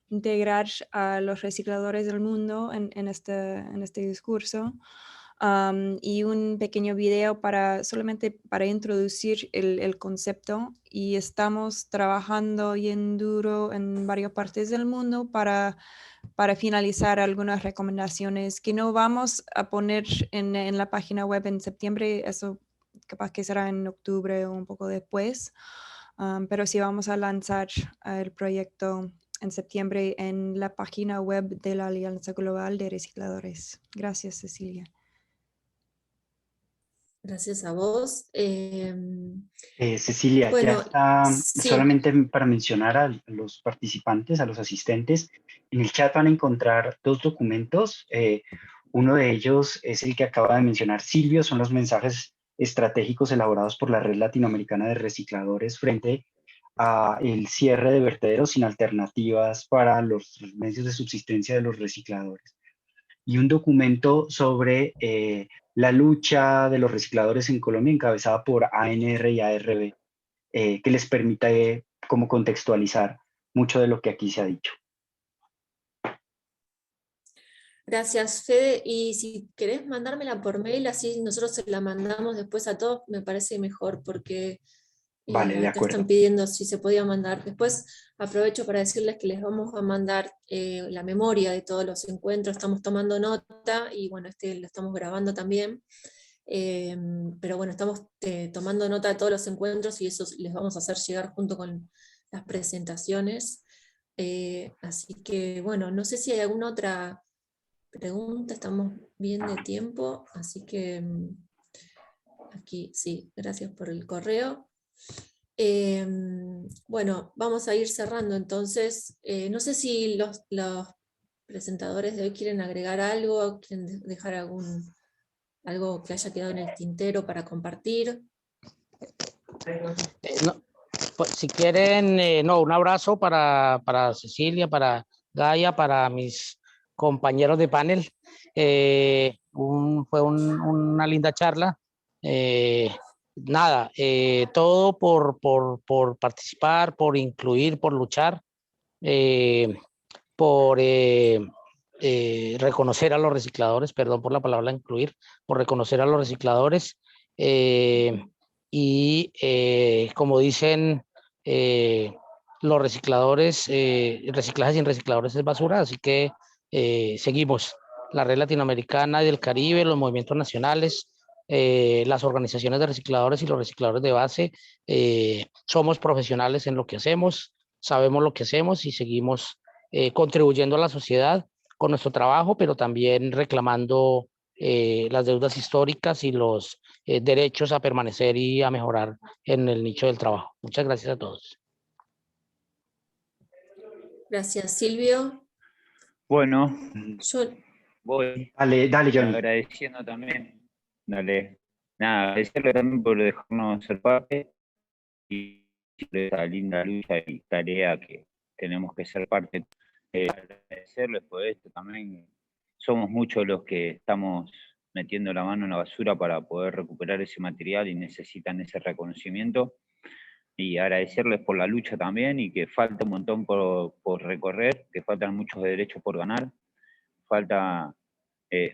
Speaker 6: integrar a los recicladores del mundo en este discurso. Y un pequeño video solamente para introducir el concepto, y estamos trabajando bien duro en varias partes del mundo para finalizar algunas recomendaciones que no vamos a poner en la página web en septiembre, eso capaz que será en octubre o un poco después, pero sí vamos a lanzar el proyecto en septiembre en la página web de la Alianza Global de Recicladores. Gracias, Cecilia.
Speaker 1: Gracias a vos.
Speaker 4: Cecilia,
Speaker 1: bueno,
Speaker 4: ya está,
Speaker 1: sí.
Speaker 4: solamente para mencionar a los participantes, a los asistentes, en el chat van a encontrar dos documentos. Uno de ellos es el que acaba de mencionar Silvio, son los mensajes estratégicos elaborados por la Red Latinoamericana de Recicladores frente a el cierre de vertederos sin alternativas para los medios de subsistencia de los recicladores. Y un documento sobre la lucha de los recicladores en Colombia, encabezada por ANR y ARB, que les permite como contextualizar mucho de lo que aquí se ha dicho.
Speaker 1: Gracias, Fede. Y si querés mandármela por mail, así nosotros se la mandamos después a todos, me parece mejor, porque
Speaker 4: Vale, de
Speaker 1: acá
Speaker 4: acuerdo.
Speaker 1: están pidiendo si se podía mandar. Después aprovecho para decirles que les vamos a mandar la memoria de todos los encuentros, estamos tomando nota y bueno, lo estamos grabando también. Pero bueno, estamos tomando nota de todos los encuentros y eso les vamos a hacer llegar junto con las presentaciones. Así que bueno, no sé si hay alguna otra pregunta, estamos bien de tiempo, así que aquí sí, gracias por el correo. Bueno, vamos a ir cerrando entonces. No sé si los presentadores de hoy quieren agregar algo, quieren dejar algo que haya quedado en el tintero para compartir.
Speaker 5: No, pues, si quieren, no, un abrazo para Cecilia, para Gaia, para mis compañeros de panel. Fue una linda charla. Nada, todo por participar, por incluir, por luchar, por reconocer a los recicladores, perdón por la palabra incluir, por reconocer a los recicladores. Y como dicen los recicladores, reciclaje sin recicladores es basura, así que seguimos. La Red Latinoamericana y del Caribe, los movimientos nacionales, las organizaciones de recicladores y los recicladores de base, somos profesionales en lo que hacemos, sabemos lo que hacemos y seguimos contribuyendo a la sociedad con nuestro trabajo, pero también reclamando las deudas históricas y los derechos a permanecer y a mejorar en el nicho del trabajo. Muchas gracias a todos.
Speaker 1: Gracias, Silvio.
Speaker 2: Bueno,
Speaker 1: Yo,
Speaker 2: voy
Speaker 4: Dale, Johnny.
Speaker 2: agradeciendo también. Dale. Nada, agradecerle también por dejarnos ser parte y de esta linda lucha y tarea que tenemos que ser parte. Agradecerles por esto también, somos muchos los que estamos metiendo la mano en la basura para poder recuperar ese material y necesitan ese reconocimiento. Y agradecerles por la lucha también, y que falta un montón por recorrer, que faltan muchos derechos por ganar, falta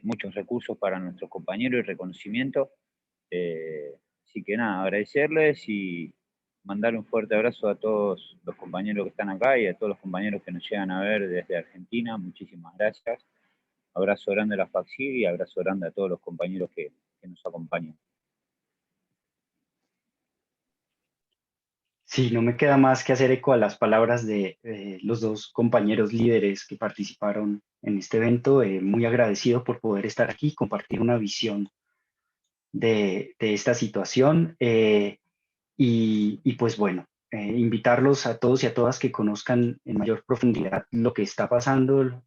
Speaker 2: muchos recursos para nuestros compañeros y reconocimiento. Así que nada, agradecerles y mandar un fuerte abrazo a todos los compañeros que están acá y a todos los compañeros que nos llegan a ver desde Argentina. Muchísimas gracias. Abrazo grande a la FACSIG y abrazo grande a todos los compañeros que nos acompañan.
Speaker 4: Sí, no me queda más que hacer eco a las palabras de los dos compañeros líderes que participaron en este evento. Muy agradecido por poder estar aquí y compartir una visión de esta situación. Y pues bueno, invitarlos a todos y a todas que conozcan en mayor profundidad lo que está pasando,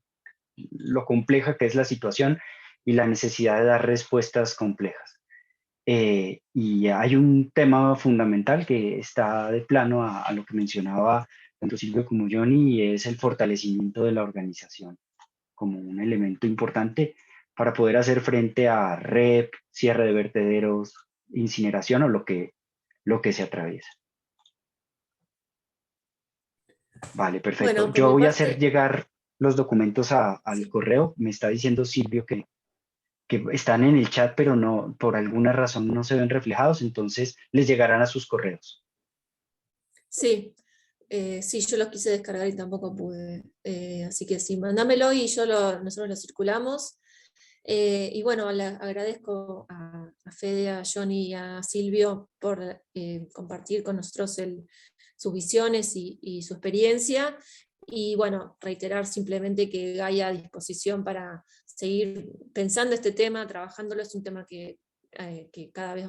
Speaker 4: lo compleja que es la situación y la necesidad de dar respuestas complejas. Y hay un tema fundamental que está de plano a lo que mencionaba tanto Silvio como Johnny, y es el fortalecimiento de la organización como un elemento importante para poder hacer frente a REP, cierre de vertederos, incineración o lo que se atraviesa. Vale, perfecto.
Speaker 1: Bueno, por
Speaker 4: Yo
Speaker 1: mi
Speaker 4: voy a hacer
Speaker 1: parte,
Speaker 4: llegar los documentos al
Speaker 1: sí.
Speaker 4: correo. Me está diciendo Silvio que están en el chat, pero no, por alguna razón no se ven reflejados, entonces les llegarán a sus correos.
Speaker 1: Sí, sí, yo los quise descargar y tampoco pude. Así que sí, mándamelo y nosotros lo circulamos. Y bueno, le agradezco a Fede, a Johnny y a Silvio por compartir con nosotros sus visiones y su experiencia. Y bueno, reiterar simplemente que Gaia a disposición para seguir pensando este tema, trabajándolo. Es un tema que cada vez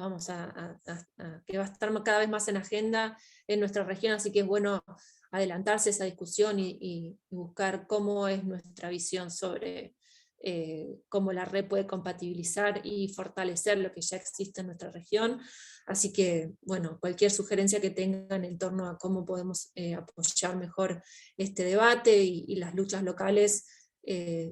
Speaker 1: que va a estar cada vez más en agenda en nuestra región, así que es bueno adelantarse a esa discusión y buscar cómo es nuestra visión sobre cómo la red puede compatibilizar y fortalecer lo que ya existe en nuestra región. Así que, bueno, cualquier sugerencia que tengan en torno a cómo podemos apoyar mejor este debate y las luchas locales,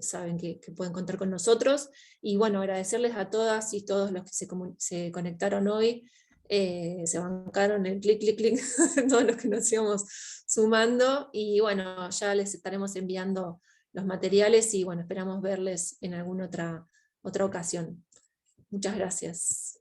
Speaker 1: saben que pueden contar con nosotros. Y bueno, agradecerles a todas y todos los que se conectaron hoy, se bancaron el clic, clic, clic, todos los que nos íbamos sumando, y bueno, ya les estaremos enviando los materiales y bueno, esperamos verles en alguna otra ocasión. Muchas gracias.